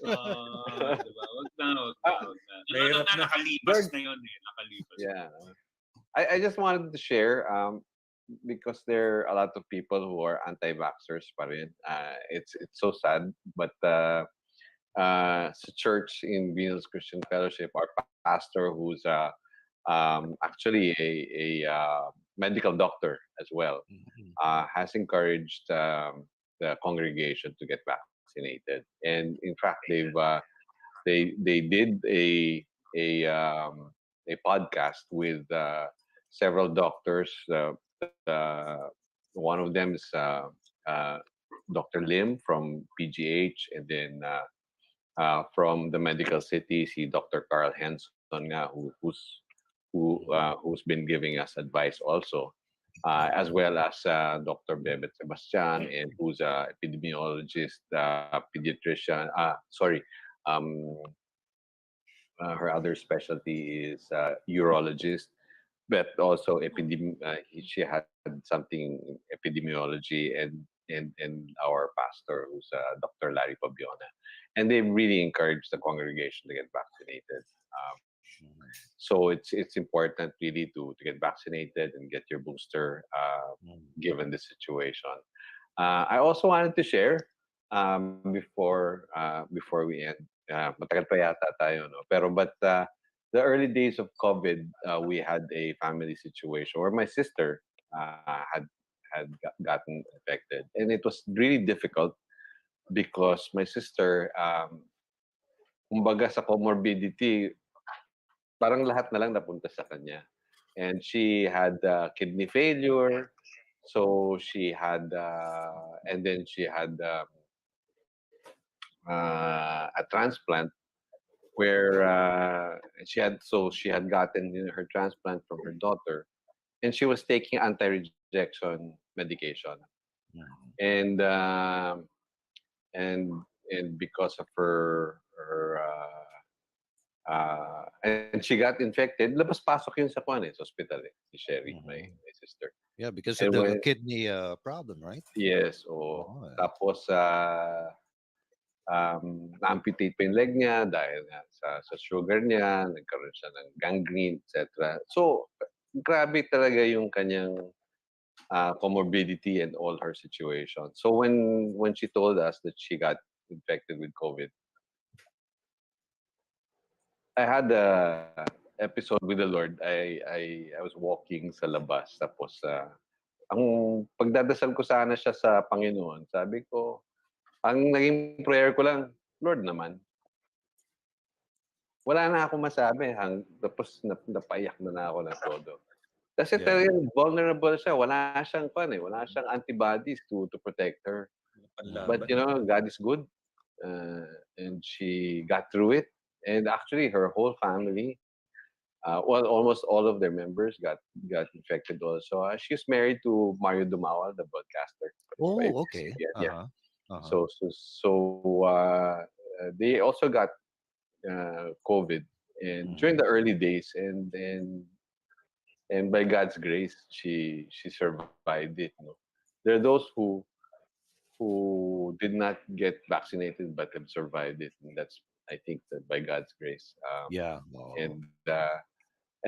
Diba? Wag na, wag na, Ah, wag na. Mahirap na. Nakalipas George, na yun eh. Nakalipas. yeah. I just wanted to share because there are a lot of people who are anti-vaxxers pa rin. It's so sad, but sa church in Venus Christian Fellowship, our pastor, who's actually a medical doctor as well, Mhm. has encouraged the congregation to get vaccinated. And in fact, they did a podcast with several doctors. One of them is uh, Dr. Lim from PGH, and then from the medical city, si Dr. Carl Henson nga, who's been giving us advice also, as well as Dr. Bebet Sebastian, and who's a epidemiologist, pediatrician. Sorry, um, her other specialty is urologist, but also she had something in epidemiology, and our pastor, who's Dr. Larry Pabiona, and they really encourage the congregation to get vaccinated. So it's important really to get vaccinated and get your booster, given the situation. I also wanted to share, before we end. Matagal pa yata tayo, no? But the early days of COVID, we had a family situation where my sister gotten infected, and it was really difficult because my sister, kumbaga sa comorbidity, parang lahat na lang napunta sa kanya. And she had kidney failure, so she had, and then she had a transplant where she had gotten her transplant from her daughter, and she was taking anti-rejection medication, and and because of and she got infected, labas-pasok yun sa kwan sa hospital, si Sherry, my sister. Yeah, because of And the when, kidney problem, right? yes, o Oh, yeah. tapos na-amputate pa yung leg niya dahil nga sa sugar niya, nagkaroon siya ng gangrene, etc. So, grabe talaga yung kanyang comorbidity and all her situation. So when she told us that she got infected with COVID, I had a episode with the Lord. I was walking sa labas, tapos ang pagdadasal ko sana siya sa Panginoon, sabi ko, ang naging prayer ko lang, Lord naman, wala na ako masabi. Tapos napaiyak na ako ng todo. Kasi Yeah. talagang vulnerable siya. Wala siyang wala siyang antibodies to protect her. But Panlaban. God is good, and she got through it. And actually, her whole family, well, almost all of their members got infected also. She's married to Mario Dumawal, the broadcaster. So, Oh, okay. yeah. Uh-huh. Uh-huh. So they also got COVID, and during the early days, and by God's grace, she survived it. No? There are those who did not get vaccinated but have survived it, and that's, I think, that by God's grace. Yeah. Oh. And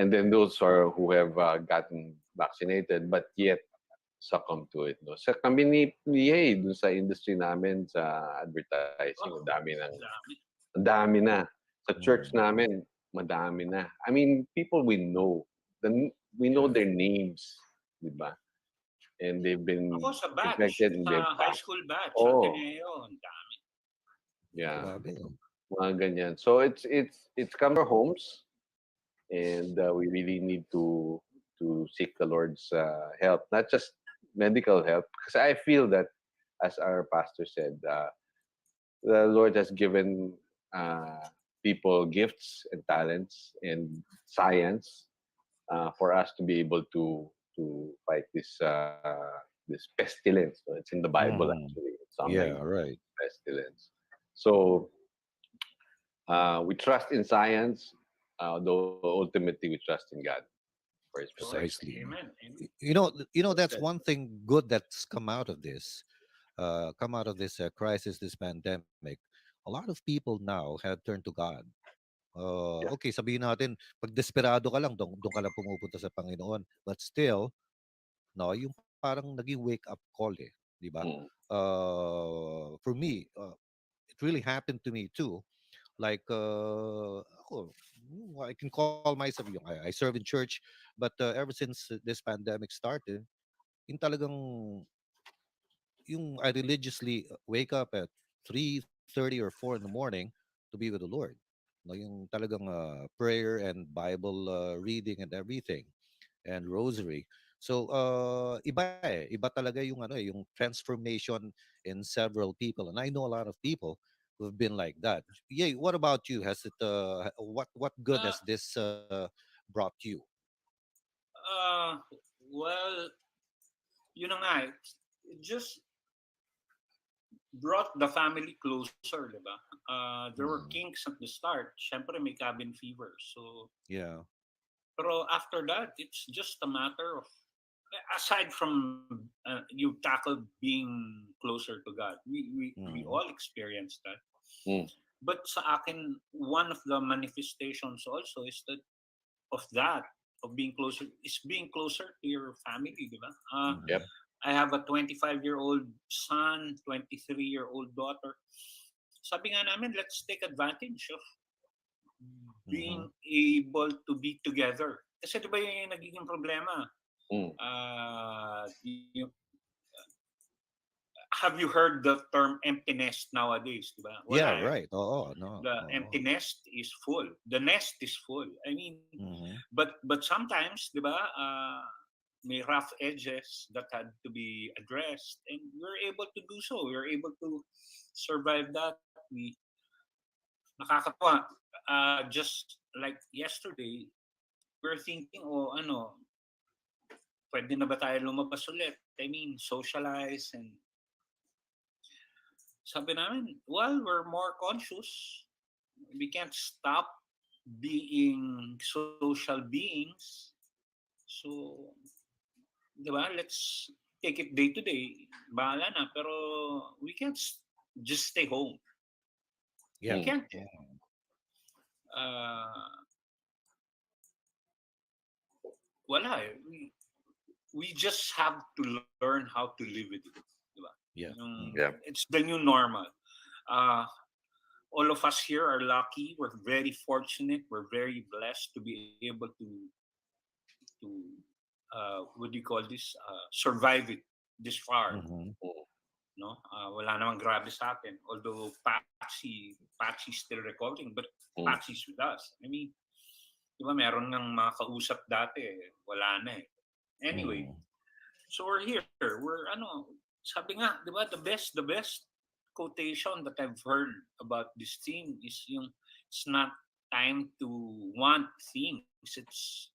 and then those are who have gotten vaccinated but yet succumb to it. No? Sa kami ni Yey, dun sa industry namin sa advertising, Dami. ang dami na. Sa church namin, madami na. I mean, people we know their names, di ba? And they've been Ako sa batch, infected and they've sa high passed. school batch, sa Oh, Ateneo, ang dami. yeah. Grabe. Oh. Mga ganyan. So it's come to our homes, and we really need to seek the Lord's help, not just medical help, because I feel that, as our pastor said, the Lord has given people gifts and talents and science, for us to be able to fight this pestilence. So it's in the Bible, Mhm. actually. It's online Yeah, right. pestilence. So we trust in science, though ultimately we trust in God for His protection. Correct. Precisely. Amen. Amen. That's Said. one thing good that's come out of this crisis, this pandemic. A lot of people now have turned to God. Yeah. Okay, sabihin natin, pag desperado ka lang, doon ka lang pumupunta sa Panginoon. But still, no, yung parang naging wake up call eh, di ba? Mm. For me, it really happened to me too. Like, ako, I can call myself, I serve in church, but ever since this pandemic started, yung talagang, yung I religiously wake up at 3:30 or 4 in the morning to be with the Lord. No, yung talagang prayer and Bible reading and everything. and rosary. So iba iba talaga yung ano yung transformation in several people, and I know a lot of people who've been like that. Yeah, what about you? Has it what good Uh, has this brought you? uh, well, yun na nga, it just brought the family closer, di ba? There were Mhm. kinks at the start. Siyempre, may cabin fever. So, Yeah. pero after that, it's just a matter of, aside from you tackled being closer to God, we Mhm. all experienced that. Mm. But sa akin, one of the manifestations also is that of that, of being closer, is being closer to your family, di ba? Mhm. Yep. I have a 25-year-old son, 23-year-old daughter. Sabi nga namin, let's take advantage of Mhm. being able to be together. Kasi di ba yun yung nagiging problema? Mm. Have you heard the term empty nest nowadays? Di ba? Yeah, Wala eh. right. Oh, no. The Oh. empty nest is full. The nest is full. I mean, Mhm. but sometimes, di ba, may rough edges that had to be addressed, and we're able to do so. We're able to survive that. We nakakatuwa. Just like yesterday, we're thinking, oh, ano, pwede na ba tayo lumabas ulit? I mean, socialize and sabi namin, well, we're more conscious. We can't stop being social beings. So, di ba, let's take it day to day. Bahala na. Pero we can't just stay home. We Yeah. Mm. can't. Uh, wala eh. We just have to learn how to live with it. Di ba? Yeah. Mhm. Yep. It's the new normal. Uh, all of us here are lucky. We're very fortunate. We're very blessed to be able to what do you call this? Survive it this far. Mhm. No, wala namang grabe sa atin. Although Patsy's still recovering, but Mm. Patsy's with us. I mean, di ba meron ng mga kausap dati, wala na eh. Anyway, Mhm. so we're here. We're ano, sabi nga, di ba, the best quotation that I've heard about this thing is yung it's not time to want things. It's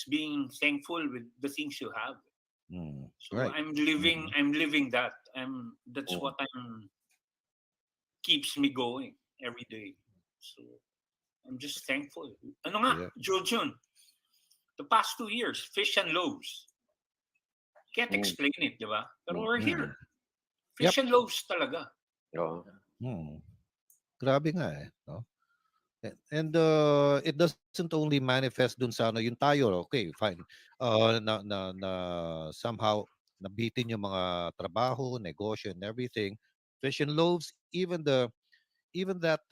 being thankful with the things you have. Mhm. So Right. Mhm. I'm living that. That's Mm. what I'm keeps me going every day. So I'm just thankful. Ano nga, Yeah. Jojun, the past 2 years, fish and loaves. Can't Mm. explain it, di ba? Pero Mm. we're Mhm. here. Yep. Fish and loaves talaga. Oo. Mhm. Grabe nga eh, no? And it doesn't only manifest dun sa ano, yung tayo, okay, fine. Na somehow nabitin yung mga trabaho, negosyo and everything. Fish and loaves, even that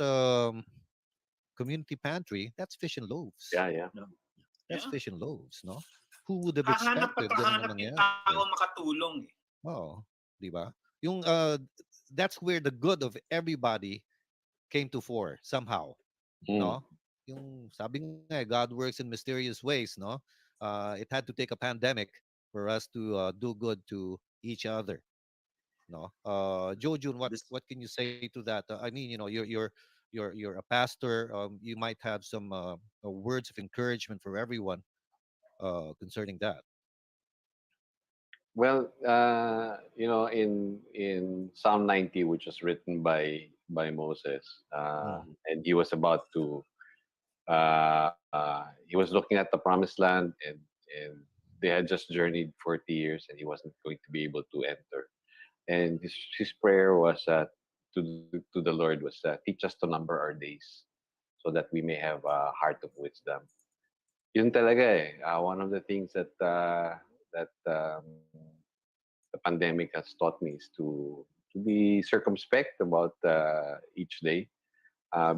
community pantry, that's fish and loaves. Yeah, yeah. No. That's Yeah. fish and loaves, no? Who would have Hahanap at expected ganun na hahanap yung mangyari? tao makatulong eh. Oh, di ba? Yung that's where the good of everybody came to fore somehow, Mm. no? Yung sabi nga, God works in mysterious ways, no? It had to take a pandemic for us to do good to each other, no? Jojun, This what can you say to that? I mean, you're a pastor. You might have some words of encouragement for everyone concerning that. Well, in Psalm 90, which was written by Moses, Mm-hmm. and he was about to, he was looking at the promised land, and they had just journeyed 40 years, and he wasn't going to be able to enter. And his prayer was to the Lord was teach us to number our days, so that we may have a heart of wisdom. Yun talaga eh. One of the things that the pandemic has taught me is to be circumspect about each day,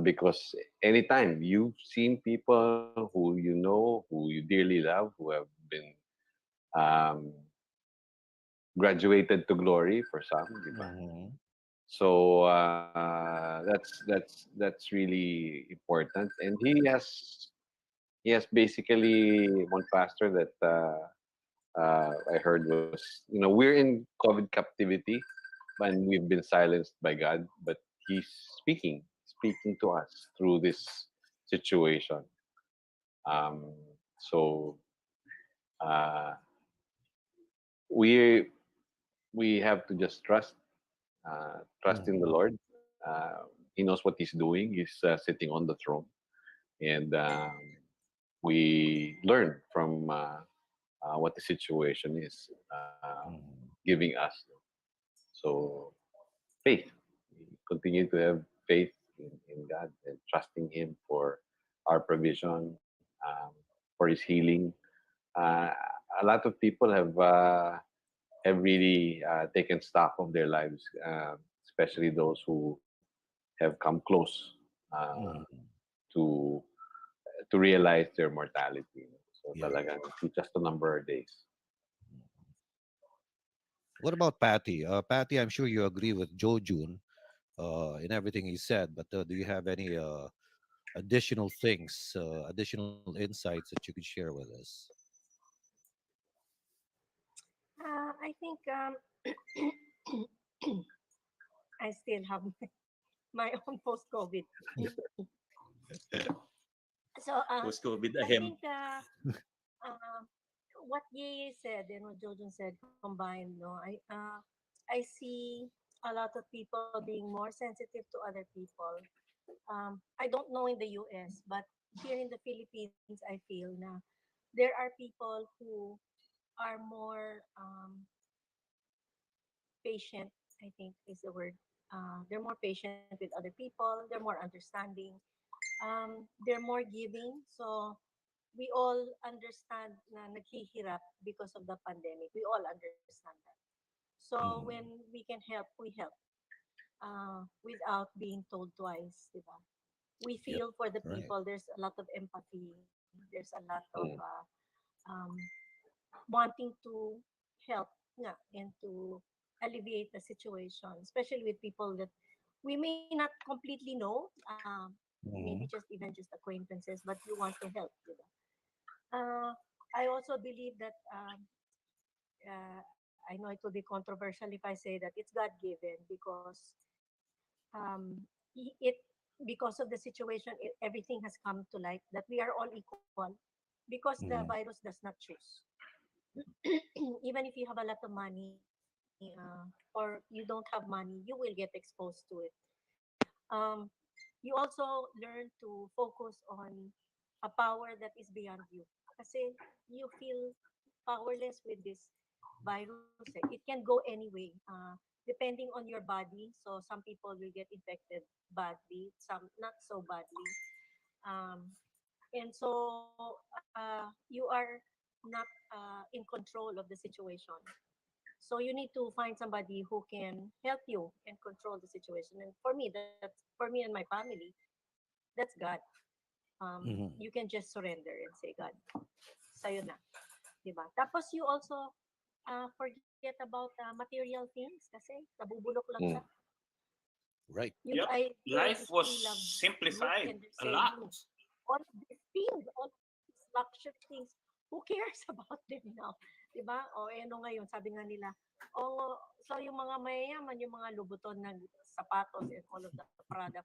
because anytime you've seen people who you know, who you dearly love, who have been um, graduated to glory for some, di ba? Mm-hmm. So that's really important, and he has Yes, basically one pastor that I heard was, we're in COVID captivity and we've been silenced by God, but He's speaking to us through this situation. So uh, we we have to just trust in the Mhm. Lord. He knows what He's doing. He's sitting on the throne, and we learn from what the situation is Mhm. giving us. So faith, we continue to have faith in God and trusting Him for our provision, for His healing. Uh, a lot of people have really taken stock of their lives, especially those who have come close Mhm. to to realize their mortality. So Yeah. talagang it's just a number of days. What about Patty? Patty, I'm sure you agree with Jojun in everything he said, but do you have any additional things, additional insights that you could share with us? I think I still have my own post-COVID. So Post-COVID I ahem. think uh, what Yeye said and what Jojo said combined, no, I see a lot of people being more sensitive to other people. I don't know in the US, but here in the Philippines, I feel na there are people who are more patient. I think is the word. They're more patient with other people. They're more understanding. They're more giving. So we all understand na naghihirap because of the pandemic. We all understand that. So when Mhm. we can help, we help without being told twice, di ba? We Yep. feel for the Right. people. There's a lot of empathy. There's a lot of Mm. um, wanting to help nga, and to alleviate the situation, especially with people that we may not completely know, maybe Mhm. even just acquaintances, but you want to help. Di ba? I also believe that I know it will be controversial if I say that it's God given because it because of the situation, everything has come to light that we are all equal because the Mhm. virus does not choose. Even if you have a lot of money or you don't have money, you will get exposed to it. Um, you also learn to focus on a power that is beyond you. Kasi you feel powerless with this virus. Eh. It can go anyway, depending on your body. So some people will get infected badly, some not so badly. Um, and so you are not in control of the situation. So you need to find somebody who can help you and control the situation. And for me and my family, that's God. You Mhm. can just surrender and say, God, sa'yo na. Diba? Tapos you also forget about material things kasi nabubulok lang sa Mm. Right. you. Yep. I hear this Life was pre love group simplified and they're a lot. saying all of these things, all of these luxury things, who cares about them now? Diba? O ano ngayon, sabi nga nila, oh, so yung mga mayayaman, yung mga lubuton ng sapatos and all of the Prada.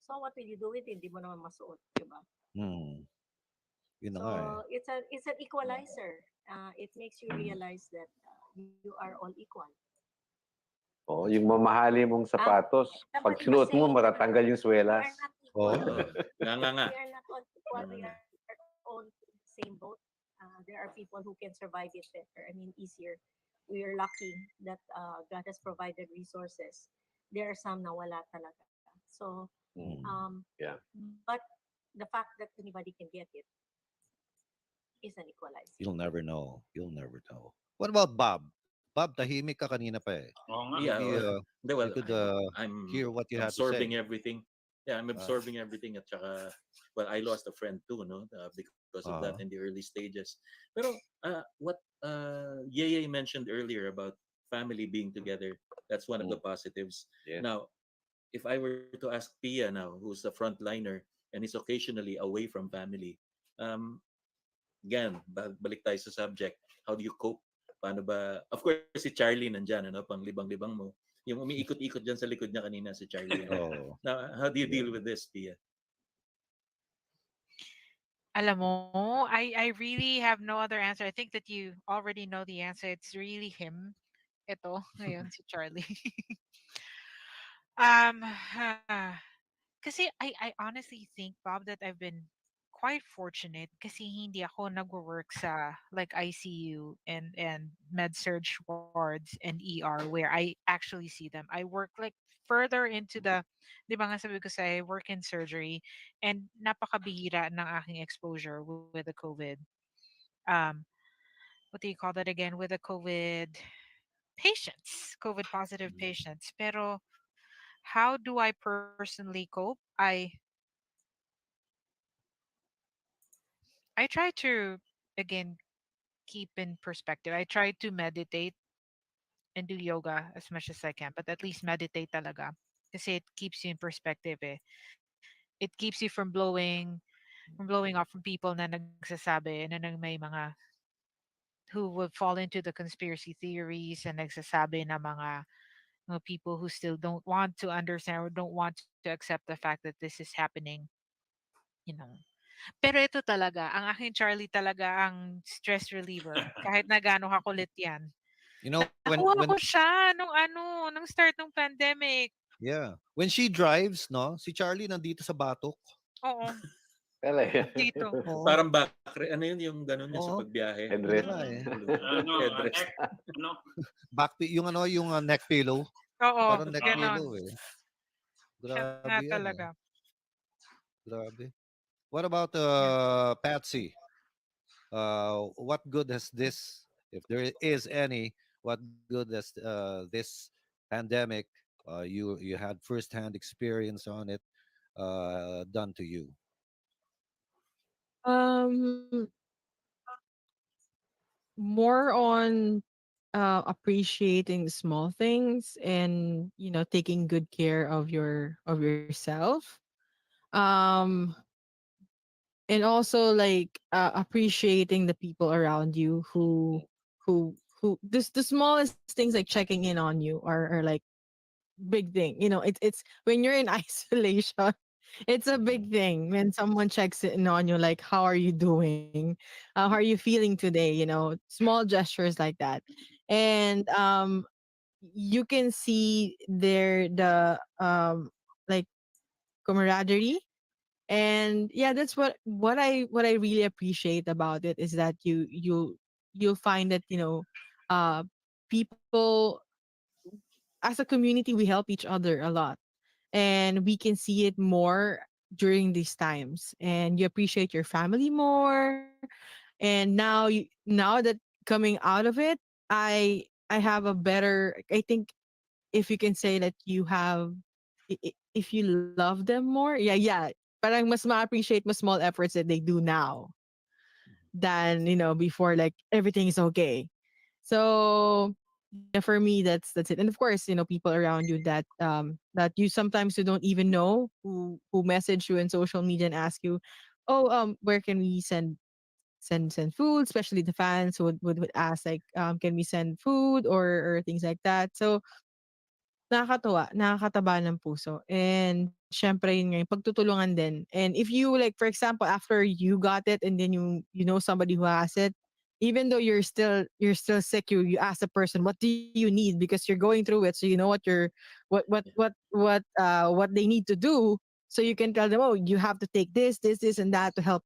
So what will you do with it? Hindi mo naman masuot, diba? Mhm. Yun na nga eh. So it's an equalizer. It makes you realize that you are all equal. Oh, yung mamahali mong Um, sapatos, pag somebody was sinuot mo, saying that matatanggal yung we are swelas. not equal. Oo. Oo. Nga. We are not all equal. Nga We nga. are all in the same boat. There are people who can survive it better. I mean, easier. We are lucky that God has provided resources. There are some na wala talaga. So, Mm. Mhm. Yeah. but the fact that anybody can get it is an equalizer. You'll never know. You'll never know. What about Bob? Bob, tahimik ka kanina pa eh. Oo nga. Yeah, Maybe well, you well, could I'm hear what you have to absorbing say. everything. Yeah, I'm Uh, absorbing everything at saka, well, I lost a friend too, no, because of that in the uh, early stages. Pero what Yeye mentioned earlier about family being together, that's one of the Mm. positives. Yes. Now, if I were to ask Pia now, who's a frontliner and is occasionally away from family, Um, Again, balik tayo sa subject. How do you cope? Paano ba? Of course, si Charlie nandyan, ano, pang libang-libang mo. Yung umiikot-ikot dyan sa likod niya kanina, si Charlie. Ano. Oh, Now, how do you yeah. deal with this, Pia? Alam mo, I really have no other answer. I think that you already know the answer. It's really him. Ito, ngayon, si Charlie. um, kasi I honestly think, Bob, that I've been quite fortunate kasi hindi ako nagwo-work sa like ICU and med surge wards and ER where I actually see them. I work like further into the, di ba nga sabi ko sa I work in surgery and napakabihira ng aking exposure with the COVID. Um, what do you call that again? With the COVID patients, COVID positive patients. Pero how do I personally cope? I try to again keep in perspective. I try to meditate and do yoga as much as I can, but at least meditate talaga. Kasi it keeps you in perspective eh. It keeps you from blowing off from people na nagsasabi na nang may mga who would fall into the conspiracy theories and nagsasabi na mga people who still don't want to understand or don't want to accept the fact that this is happening, you know. Pero ito talaga, ang aking Charlie talaga ang stress reliever. Kahit na gaano kakulit yan. You know, Nakuha ko siya nung ano, nung start ng pandemic. yeah, when she drives, no, si Charlie nandito sa batok. Oo, Talaga. dito. Oo, Parang back, ano yun yung gano'n niya sa oo, pagbiyahe? yun Headrest. nga eh. Headrest. Neck, ano, Yung ano, yung neck pillow. Oo, Parang neck ganon. pillow eh. Siya Grabe nga yan eh. talaga. Grabe. What about Yeah. Patsy? What good has this, if there is any, what good has this pandemic, you had firsthand experience on it, done to you? Um, more on appreciating the small things and taking good care of yourself. Um, and also like appreciating the people around you who the smallest things like checking in on you are like big thing. It's when you're in isolation, it's a Mhm. big thing when someone checks in on you, like how are you doing, how are you feeling today, small gestures like that. And you can see the like camaraderie. And yeah, that's what I really appreciate about it, is that you'll find that people, as a community, we help each other a lot, and we can see it more during these times, and you appreciate your family more. And now that coming out of it, I have a better, I think, if you can say that you have, if you love them more, yeah, parang mas ma-appreciate mo small efforts that they do now than before, like everything is okay. So yeah, for me, that's it. And of course, people around you that you sometimes you don't even know, who message you in social media and ask you, oh, where can we send food, especially the fans who would ask, like, can we send food, or things like that. So nakakatuwa, nakakataba ng puso. And syempre yun nga, yung pagtutulungan din. And if you, like, for example, after you got it and then you know somebody who has it, even though you're still sick, you ask the person, what do you need? Because you're going through it, so you know what they need to do. So you can tell them, oh, you have to take this and that to help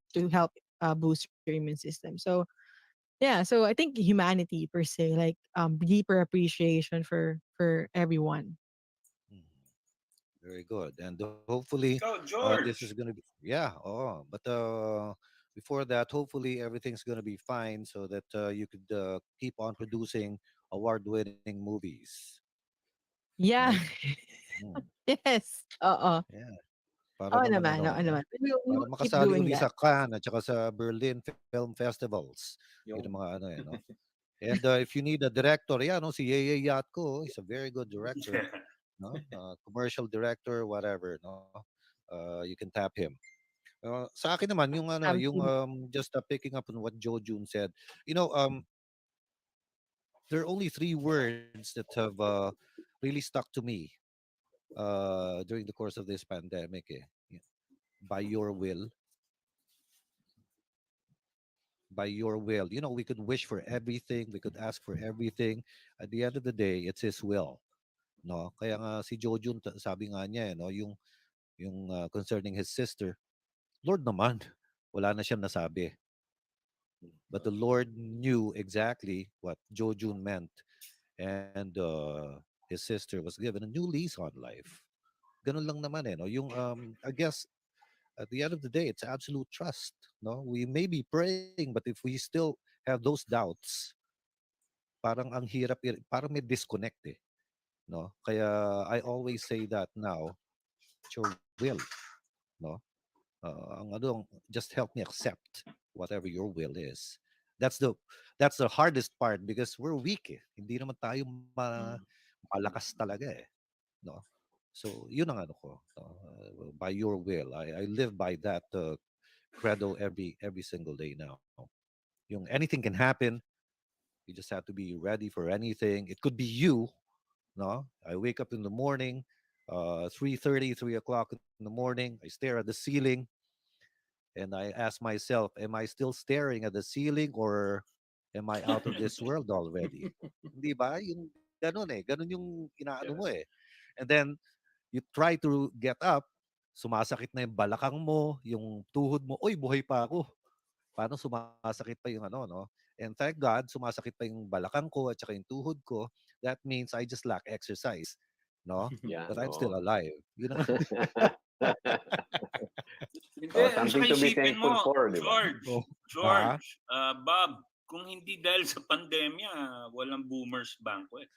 boost your immune system. So yeah, so I think humanity per se, like deeper appreciation for everyone. Mhm. Very good. And hopefully, go this is George. going to be, yeah. Oh, but before that, hopefully everything's going to be fine so that you could keep on producing award-winning movies, right? Yeah. Mm. Yes. Oo. Yeah. Para Oo naman naman, ano, oo no? naman. We Para will keep makasali doing uli that. sa Cannes at saka sa Berlin Film Festivals. Yun ang Yung, mga ano eh, no? And if you need a director, yeah, no, si Yeyey Yatco, he's a very good director, no? Commercial director, whatever, no? You can tap him. Sa akin naman yung ano, yung Absolutely. just picking up on what Jojun said. You know, there are only three words that have really stuck to me during the course of this pandemic. Yeah. By your will, by your will. You know, we could wish for everything, we could ask for everything. At the end of the day, it's His will. No, kaya nga si Jojun sabi nga niya, no, yung concerning his sister, Lord naman, wala na siyang nasabi. But the Lord knew exactly what Jojun meant, and his sister was given a new lease on life. Ganun lang naman no. Yung I guess at the end of the day, it's absolute trust. No, we may be praying, but if we still have those doubts, parang ang hirap, parang may disconnect no. Kaya I always say that now, it's your will, no. Ang ano, just help me accept whatever your will is. That's the that's the hardest part because we're weak. Hindi naman tayo Mm. malakas talaga no. So yun ang ano ko. By your will, I live by that credo every single day now. Yung anything can happen. You just have to be ready for anything. It could be you, no. I wake up in the morning, 3:30, 3 o'clock in the morning. I stare at the ceiling and I ask myself, am I still staring at the ceiling or am I out of this world already? Di ba? Yung ganun ganun yung inaano mo Yeah. And then you try to get up, sumasakit na yung balakang mo, yung tuhod mo, oy, buhay pa ako. Paano sumasakit pa yung ano, no? And thank God, sumasakit pa yung balakang ko at saka yung tuhod ko. That means I just lack exercise, no? Yeah, But I'm still no. alive. Yun ang, Hindi, Oh, at saka something to be isipin thankful mo, for, di ba? oh, ha? Bob, kung hindi dahil sa pandemya, walang boomers banquet.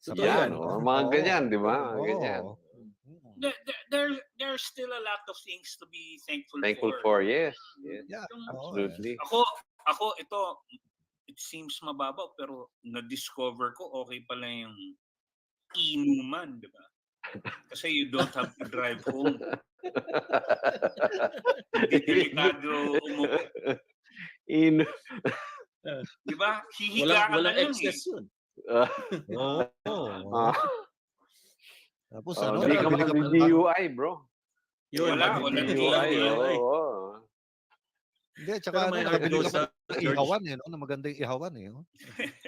Totoo Sabagay, Yan, yan. oh. no? Mga ganyan, Oo. di ba? Mga ganyan. Oo. Mm. There's still a lot of things to be thankful Thankful for. for, yes. Yes, Yeah. Yung, Oo absolutely. ako, ito, it seems mababaw, pero na-discover ko, okay pala yung inuman, di ba? Kasi you don't have to drive home. Hindi delikado umuwi. In, Di ba? Hihiga ka na Walang lang excess yun. Oo. Tapos ano, hindi ka nakabili ka pa ng mag-DUI, bro. Yun, Wala, mag- walang DUI, DUI. oo. Hindi, tsaka Pero ano, my heart nakabili ka goes pa out, ng George. ihawan no? Na maganda yung ihawan Oh.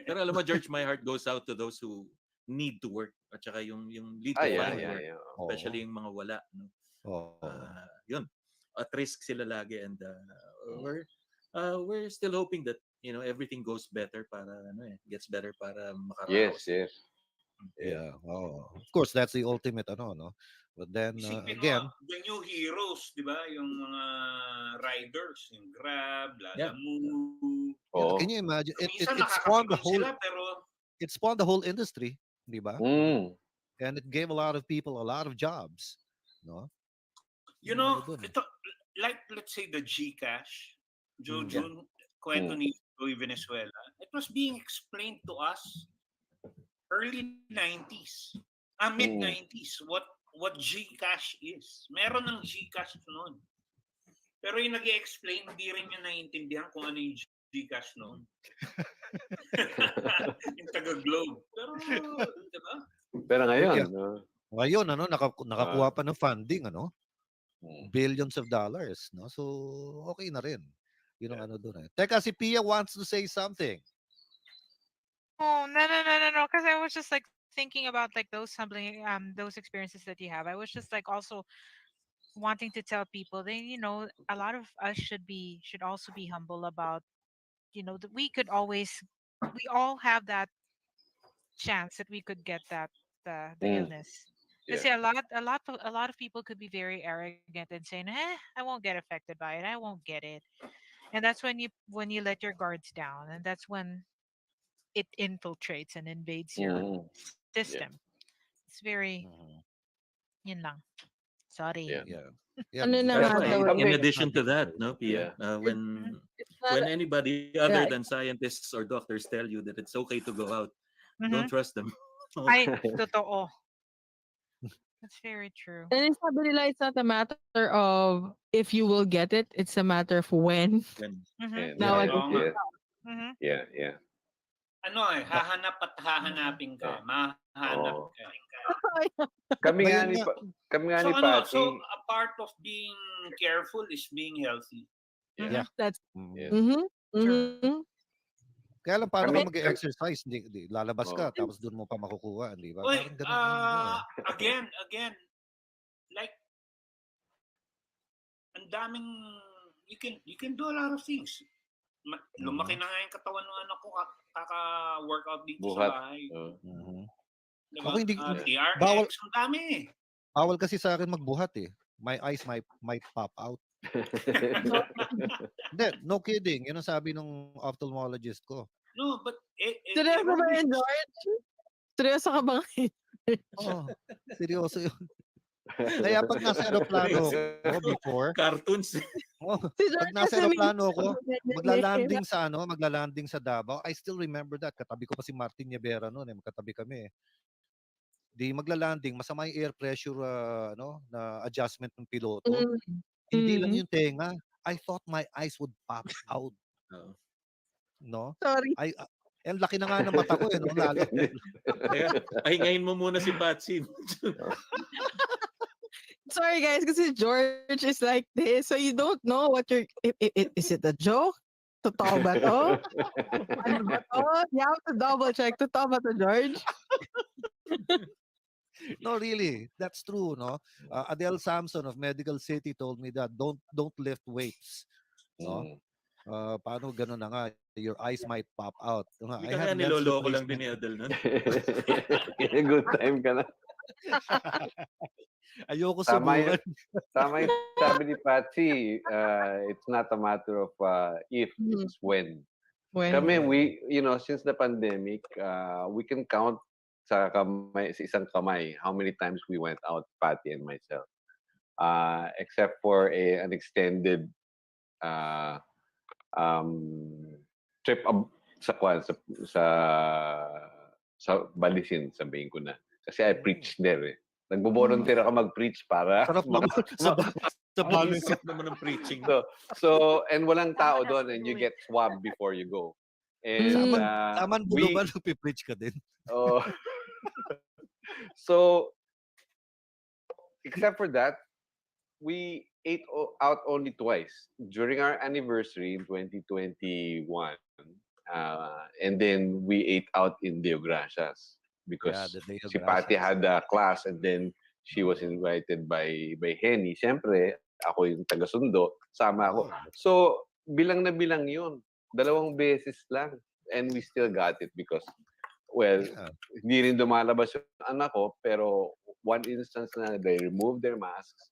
Pero alam mo, George, my heart goes out to those who need to work at saka yung need to Yeah, find yeah, work, yeah. especially yung mga wala. No? Oo. Yun, at risk sila lagi, and we're still hoping that everything goes better para gets better para makaraos. Yes. Yeah. Oh. Of course, that's the ultimate ano, no? But then Isipin mo, again, the new heroes, di ba? Yung mga riders, yung Grab, Yeah. Lalamove. yeah, Oo. can you imagine? Minsan It spawned the nakakapikon whole sila, pero industry, di ba? Mm. And it gave a lot of people a lot of jobs, no? you Yung know, ano dun. ito, like let's say the GCash, Yeah. Jojun, kwento ni Joey Venezuela, it was being explained to us early 90s, mid-90s, what GCash is. Meron ng GCash noon. Pero yung nag-explain, hindi rin niya naiintindihan kung ano yung GCash noon. Yung taga-Globe. Pero, di ba? Pero ngayon, Yeah. Ngayon, ano, nakakuha pa ng funding, ano? Mm. Billions of dollars, no? So, okay na rin. Yun ang ano dun Teka, si Pia wants to say something. Oh, no. Because I was just like thinking about like those humbling, those experiences that you have. I was just like also wanting to tell people that a lot of us should also be humble about that we all have that chance that we could get that the Mm. illness. Yeah. Because a lot of people could be very arrogant and saying, I won't get affected by it. I won't get it. And that's when you let your guards down, and that's when it infiltrates and invades your system. Yeah. It's very Mhm. yun lang. Sorry. Yeah. Yeah. Yeah, Ano na That's nga why, daw in eh. addition to that, no, Pia, Yeah. when It's not, anybody other yeah, than scientists or doctors tell you that it's okay to go out, Mhm. don't trust them. Ay, totoo. That's very true. And it's sabi nila, it's not a matter of if you will get it, it's a matter of when. When Mm-hmm. And Yeah. yes, Nowadays, Oo nga. yes, Mm-hmm. yeah, yeah. Ano hahanap at hahanapin ka. Oh, Mahanap oh. ka. Kami nga Ngayon ni nga, kami nga So ni so Patty. a part of being careful is being healthy. Yeah. yeah. that's Mm. Yes. mm-hmm, True. mm-hmm. Kaya lang, paano ka Kami, mag-exercise? Hindi, lalabas ka, oh, tapos doon mo pa makukuha, di ba? Uy, Parang ganun din yun eh. again, like ang daming you can do a lot of things. Lumaki Mhm. na nga yung katawan ng anak ko kaka-workout dito sa buhat. bahay. Oh, Mhm. Diba? Ako hindi, bawal, TRX, ang dami eh. bawal kasi sa akin magbuhat eh. My eyes might pop out. Hindi, no kidding. Yun ang sabi ng ophthalmologist ko. No, but Seryoso ba aerobics. yan, George? Seryoso ka ba ngayon? Oo, seryoso yun. Kaya pag nasa aeroplano ko before, cartoons. oh, Si pag George nasa kasi aeroplano ko, minsan maglalanding sa Davao. I still remember that. Katabi ko pa si Martin Nievera noon eh. Magkatabi kami eh. Di maglalanding, masama yung air pressure na adjustment ng piloto. Mm. Hindi lang Mm. yung tenga. I thought my eyes would pop out, Oo. no? Sorry. Laki na nga ng mata ko eh, no? Lalo. Kaya pahingahin mo muna si Patsy. Sorry guys, kasi George is like this. So you don't know what you're... Is it a joke? Totoo ba to? Ano ba to? You have to double check. Totoo ba to, George? No, really, that's true, no? Adele Samson of Medical City told me that don't lift weights, no? Mm. Paano ganun na nga, your eyes might pop out. Hindi I ka had nga lens niloloko lang din replacement. ni Adel nun. Kaya good time ka na. Ayoko Tama subukan. Tama yung sabi ni Patsy, it's not a matter of if, Mhm. it's when. When? Kami, since the pandemic, we can count sa isang kamay how many times we went out, Patty and myself. Except for an extended uh, um, trip sa sa sa Balisin, sabihin ko na. Kasi I preach there eh. Nagbo-volunteer ako mag-preach para Sarap naman. Sa Ang balis. sarap naman ng preaching. So and walang tao Tama na doon and you siguro get swabbed before you go. Mm. And Taman bulugan, nagpipreach ka din. oh, so except for that, we ate out only twice during our anniversary in 2021, and then we ate out in Deo Gracias because The day of si Patty Gracias. had a class and then she was invited by Henny. Siyempre, ako yung taga-sundo, sama ako. So, bilang na bilang yun. 2 beses lang. And we still got it because, well, Yeah. hindi rin dumalabas yung anak ko, pero one instance na they removed their masks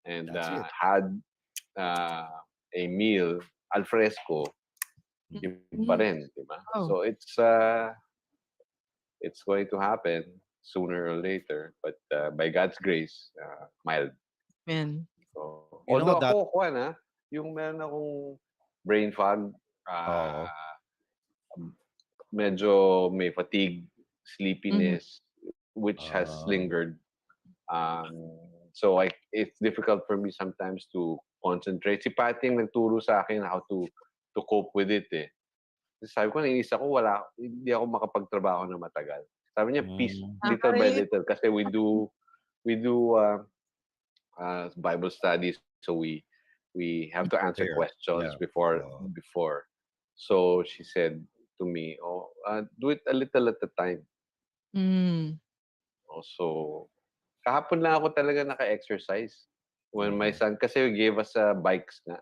and That's it. had a meal, al fresco, yun pa rin, di ba? Oh. So it's going to happen sooner or later, but by God's grace, mild. Man. So, You know although that- ako, yung meron akong brain fog, Oo. medyo may fatigue, sleepiness, which has Ah. lingered. So it's difficult for me sometimes to concentrate. Si Patty yung nagturo sa akin how to cope with it eh. Sabi ko, nainis ako, hindi ako makapagtrabaho na matagal. Sabi niya, peace, little by little. Kasi we do Bible studies, so we have to answer Prepare. questions Yeah. before. So she said to me, do it a little at a time. Mm. So, kahapon lang ako talaga naka-exercise. When my son, kasi gave us bikes nga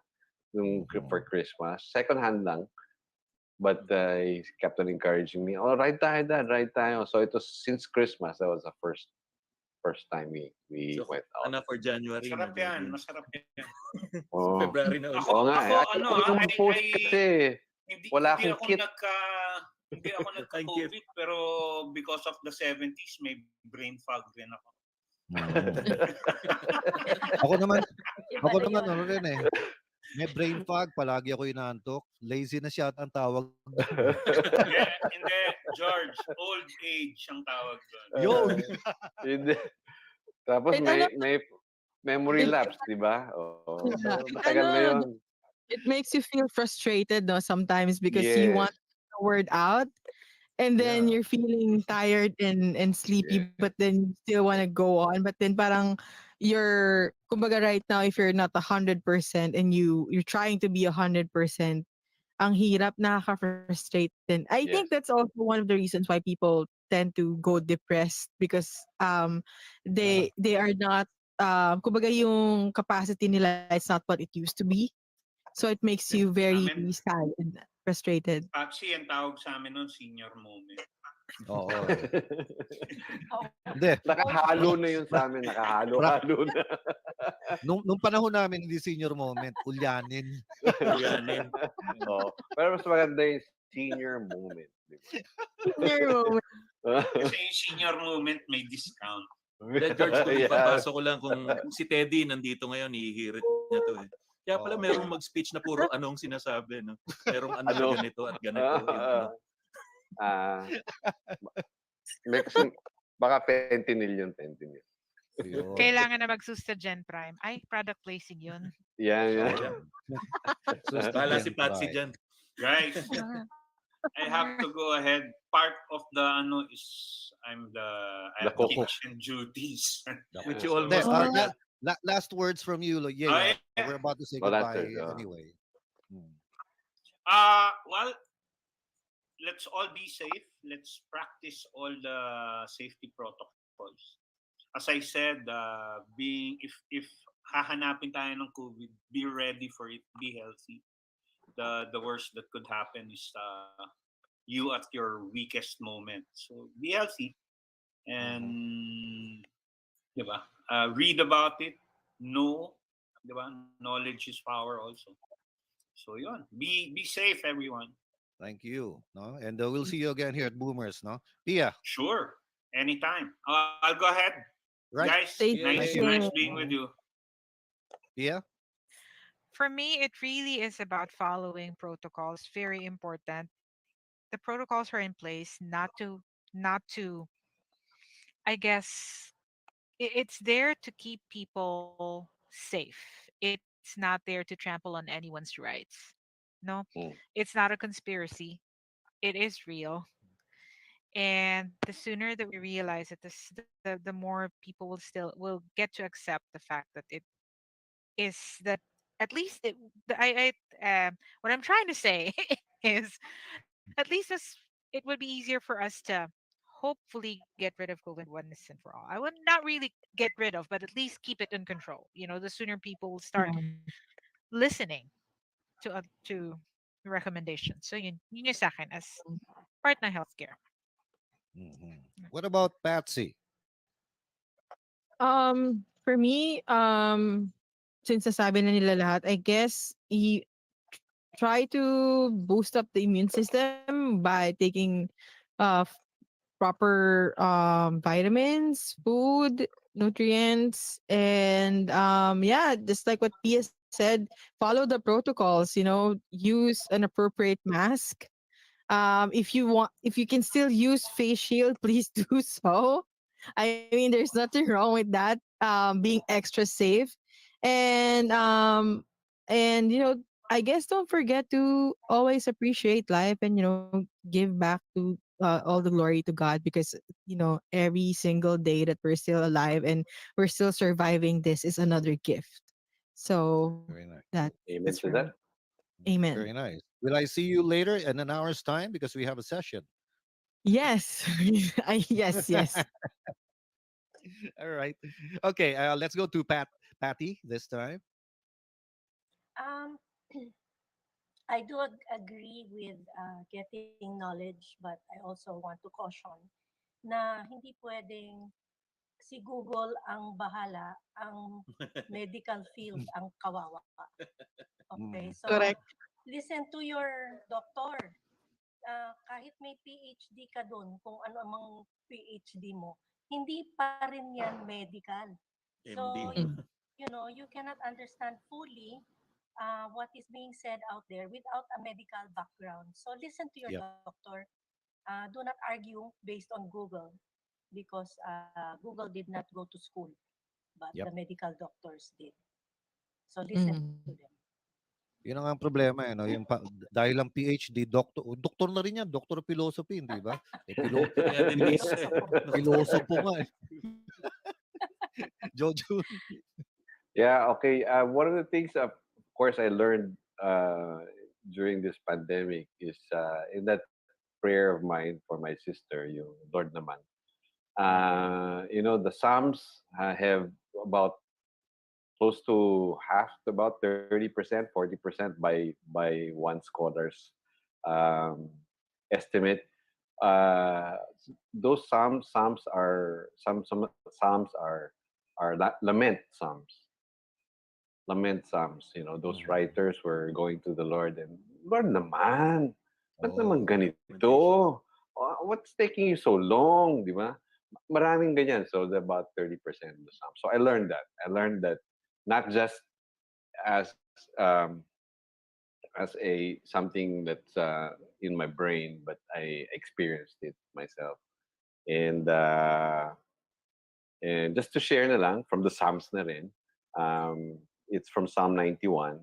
for Christmas. Second hand lang. But he kept on encouraging me, ride tayo, Dad, ride tayo. So it was since Christmas, that was the first time we So, went out. for January. Masarap na, yan, June. masarap yan. Oh. February na ulit. Ako, Oo nga. ano, Ayaw ko mag-post kasi. Wala akong kit. Hindi ako nagka-COVID, pero because of the 70s, may brain fog din ako. Ako naman, Iba na yun. ano rin eh. May brain fog, palagi ako inaantok. Laziness yata ang tawag. Hindi, George, old age ang tawag doon. Yun. Hindi. Tapos It ano, may memory it lapse, 'di ba? Oo. So, yeah, it matagal na ano, 'yun. it makes you feel frustrated, no, sometimes because you Yes. want the word out, and then Yeah. you're feeling tired and sleepy, Yeah. but then you still want to go on, but then parang you're kumbaga right now, if you're not 100% and you're trying to be 100%, ang hirap, nakaka-frustrate din. I think Yes. that's also one of the reasons why people tend to go depressed because Yeah. they are not kumbaga yung capacity nila is not what it used to be. So it makes you very Amin, sad and frustrated. Patsy, ang tawag sa amin nun, senior moment. Oo. Oh, Hindi. Nakahalo Ano, na 'yun pra, sa'min, pra, nakahalo-halo na. nung panahon namin, hindi senior moment, ulyanin. Ulyanin. Yan. Oo. Pero mas maganda yung senior moment, 'di ba? Senior moment. Kasi yung senior moment may discount. George, kung Yes. ipapasok ko lang kung si Teddy nandito ngayon, hihirit niya 'to, eh. Kaya pala Oo. merong mag-speech na puro anong sinasabi 'no. Merong ano na Ano? ganito at ganito yung ano. Ah, may kasing baka fentanyl yun, fentanyl. Yun. Kailangan na magsusta Gen Prime. Ay, product placing yun. Yan, yan. Ayan. Susta Bahala si Gen Patsy Pride. diyan. Guys, I have to go ahead. Part of the ano is I The have cook. kitchen duties. Which you Hindi, almost Oh, forgot. last words from you, yeah, Oh, yeah. yeah. We're about to say Well, that's goodbye it. anyway. Hmm. Well, let's all be safe. Let's practice all the safety protocols. As I said, if hahanapin tayo ng COVID, be ready for it. Be healthy. The worst that could happen is you at your weakest moment. So be healthy Mhm. and, di ba? Read about it. Know, di ba? Knowledge is power also. So yun. Be safe, everyone. Thank you. No, and we'll see you again here at Boomers. No, Pia. Sure. Anytime. I'll go ahead. Right. Guys, stay Thank nice you. nice safe. being with you. Pia. For me, it really is about following protocols. Very important. The protocols are in place not to I guess it's there to keep people safe. It's not there to trample on anyone's rights. No, Mm. it's not a conspiracy. It is real. And the sooner that we realize it, the more people will get to accept the fact that it is that at least what I'm trying to say is at least it would be easier for us to hopefully get rid of COVID once and for all. I would not really get rid of, but at least keep it in control. The sooner people will start Yeah. listening to recommendations. So yun yung sa akin as part ng healthcare. Mhm. What about Patsy? For me, since nasabi na nila lahat, I guess try to boost up the immune system by taking proper vitamins, food, nutrients, and yeah, just like what Pia said, follow the protocols. Use an appropriate mask. If you can still use face shield, please do so. I mean, there's nothing wrong with that. Being extra safe, and I guess don't forget to always appreciate life and give back to all the glory to God because every single day that we're still alive and we're still surviving, this is another gift. So Very nice. that's Amen for to me. that. Amen. Very nice. Will I see you later in an hour's time because we have a session? Yes. Yes, yes. All right. Okay. Let's go to Patty this time. Um, I do agree with getting knowledge, but I also want to caution na hindi pwedeng si Google ang bahala, ang medical field ang kawawa. Okay, Mhm. so Correct. listen to your doctor. Kahit may PhD ka doon, kung ano amang PhD mo, hindi pa rin yan medical. So, MD. Mm. you cannot understand fully what is being said out there without a medical background. So listen to your Yep. doctor. Do not argue based on Google because Google did not go to school. but Yep. the medical doctors did. So listen to Mhm. them. Yun ang problema, eh, 'no, yung dahil lang PhD, doktor na rin yan, Doctor of Philosophy, hindi ba? Eh, Kaya pilo dentis eh. pilosopo nga, eh. Jojo. Yeah, okay. One of the things, of course, I learned during this pandemic is in that prayer of mine for my sister, yung Lord naman. The Psalms have about close to half to about 30%, 40% by one scholar's um, estimate. Uh, those psalms are some psalms are lament psalms, lament psalms. Those Mhm. writers were going to the Lord and, Lord naman, ba't naman Oh, Recommendations. ganito? What's taking you so long, di ba? Maraming ganyan. So about 30% of the psalms. So I learned that. I learned that not just as a something that's in my brain, but I experienced it myself. And just to share na lang from the Psalms na rin, it's from Psalm 91,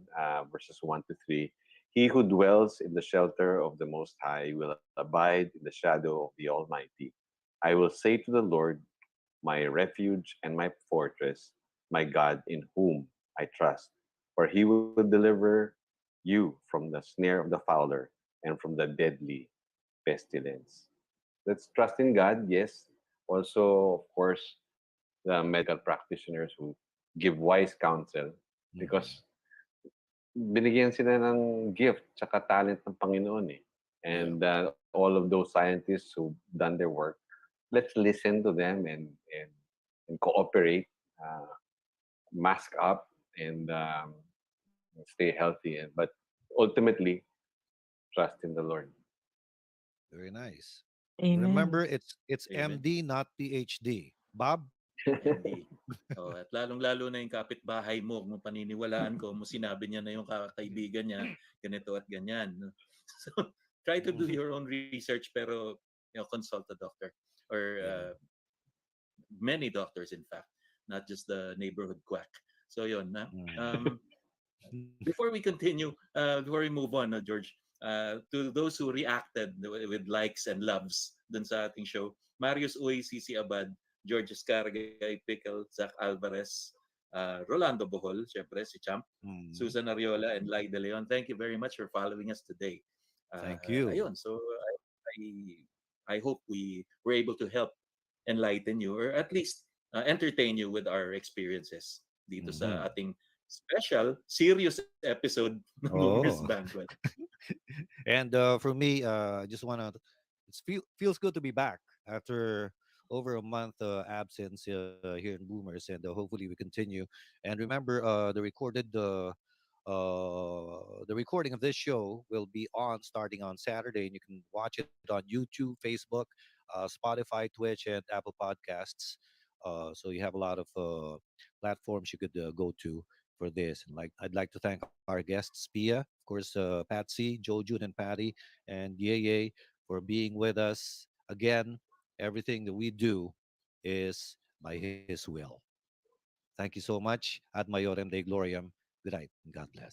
verses 1 to 3. He who dwells in the shelter of the Most High will abide in the shadow of the Almighty. I will say to the Lord, my refuge and my fortress, my God in whom I trust. For he will deliver you from the snare of the fowler and from the deadly pestilence. Let's trust in God, yes. Also, of course, the medical practitioners who give wise counsel mhm. because binigyan sila ng gift tsaka talent ng Panginoon eh. Yeah. And all of those scientists who've done their work, let's listen to them and cooperate, uh, mask up, and stay healthy. But ultimately, trust in the Lord. Very nice. Amen. Remember, it's Amen. MD, not PhD. Bob? MD. Oh, at lalong-lalo na yung kapitbahay mo, kung paniniwalaan ko, mo sinabi niya na yung kaibigan niya, ganito at ganyan. No? So, try to do Mhm. your own research, pero consult a doctor or Yeah. many doctors, in fact, not just the neighborhood quack. So, yun. Na? Mm. Um, before we continue, before we move on, George, to those who reacted with likes and loves dun sa ating show, Marius Uy, Cici Abad, George Escargay, Pickle, Zach Alvarez, Rolando Bohol, syempre si Champ, Mm. Susan Ariola, and Lai De Leon. Thank you very much for following us today. Thank you. Ayun, so I hope we were able to help enlighten you or at least entertain you with our experiences dito sa Mhm. ating special, serious episode ng Boomers Oh. Banquet. And for me, I just want to. Feels good to be back after over a month absence here in Boomers, and hopefully we continue. And remember, the recording of this show will be on starting on Saturday, and you can watch it on YouTube, Facebook, Spotify, Twitch, and Apple Podcasts. So you have a lot of platforms you could go to for this. And I'd like to thank our guests, Pia, of course, Patsy, Jojun and Patty, and Yeyey for being with us again. Everything that we do is by His will. Thank you so much. Ad Maiorem Dei Gloriam. Good night and God bless.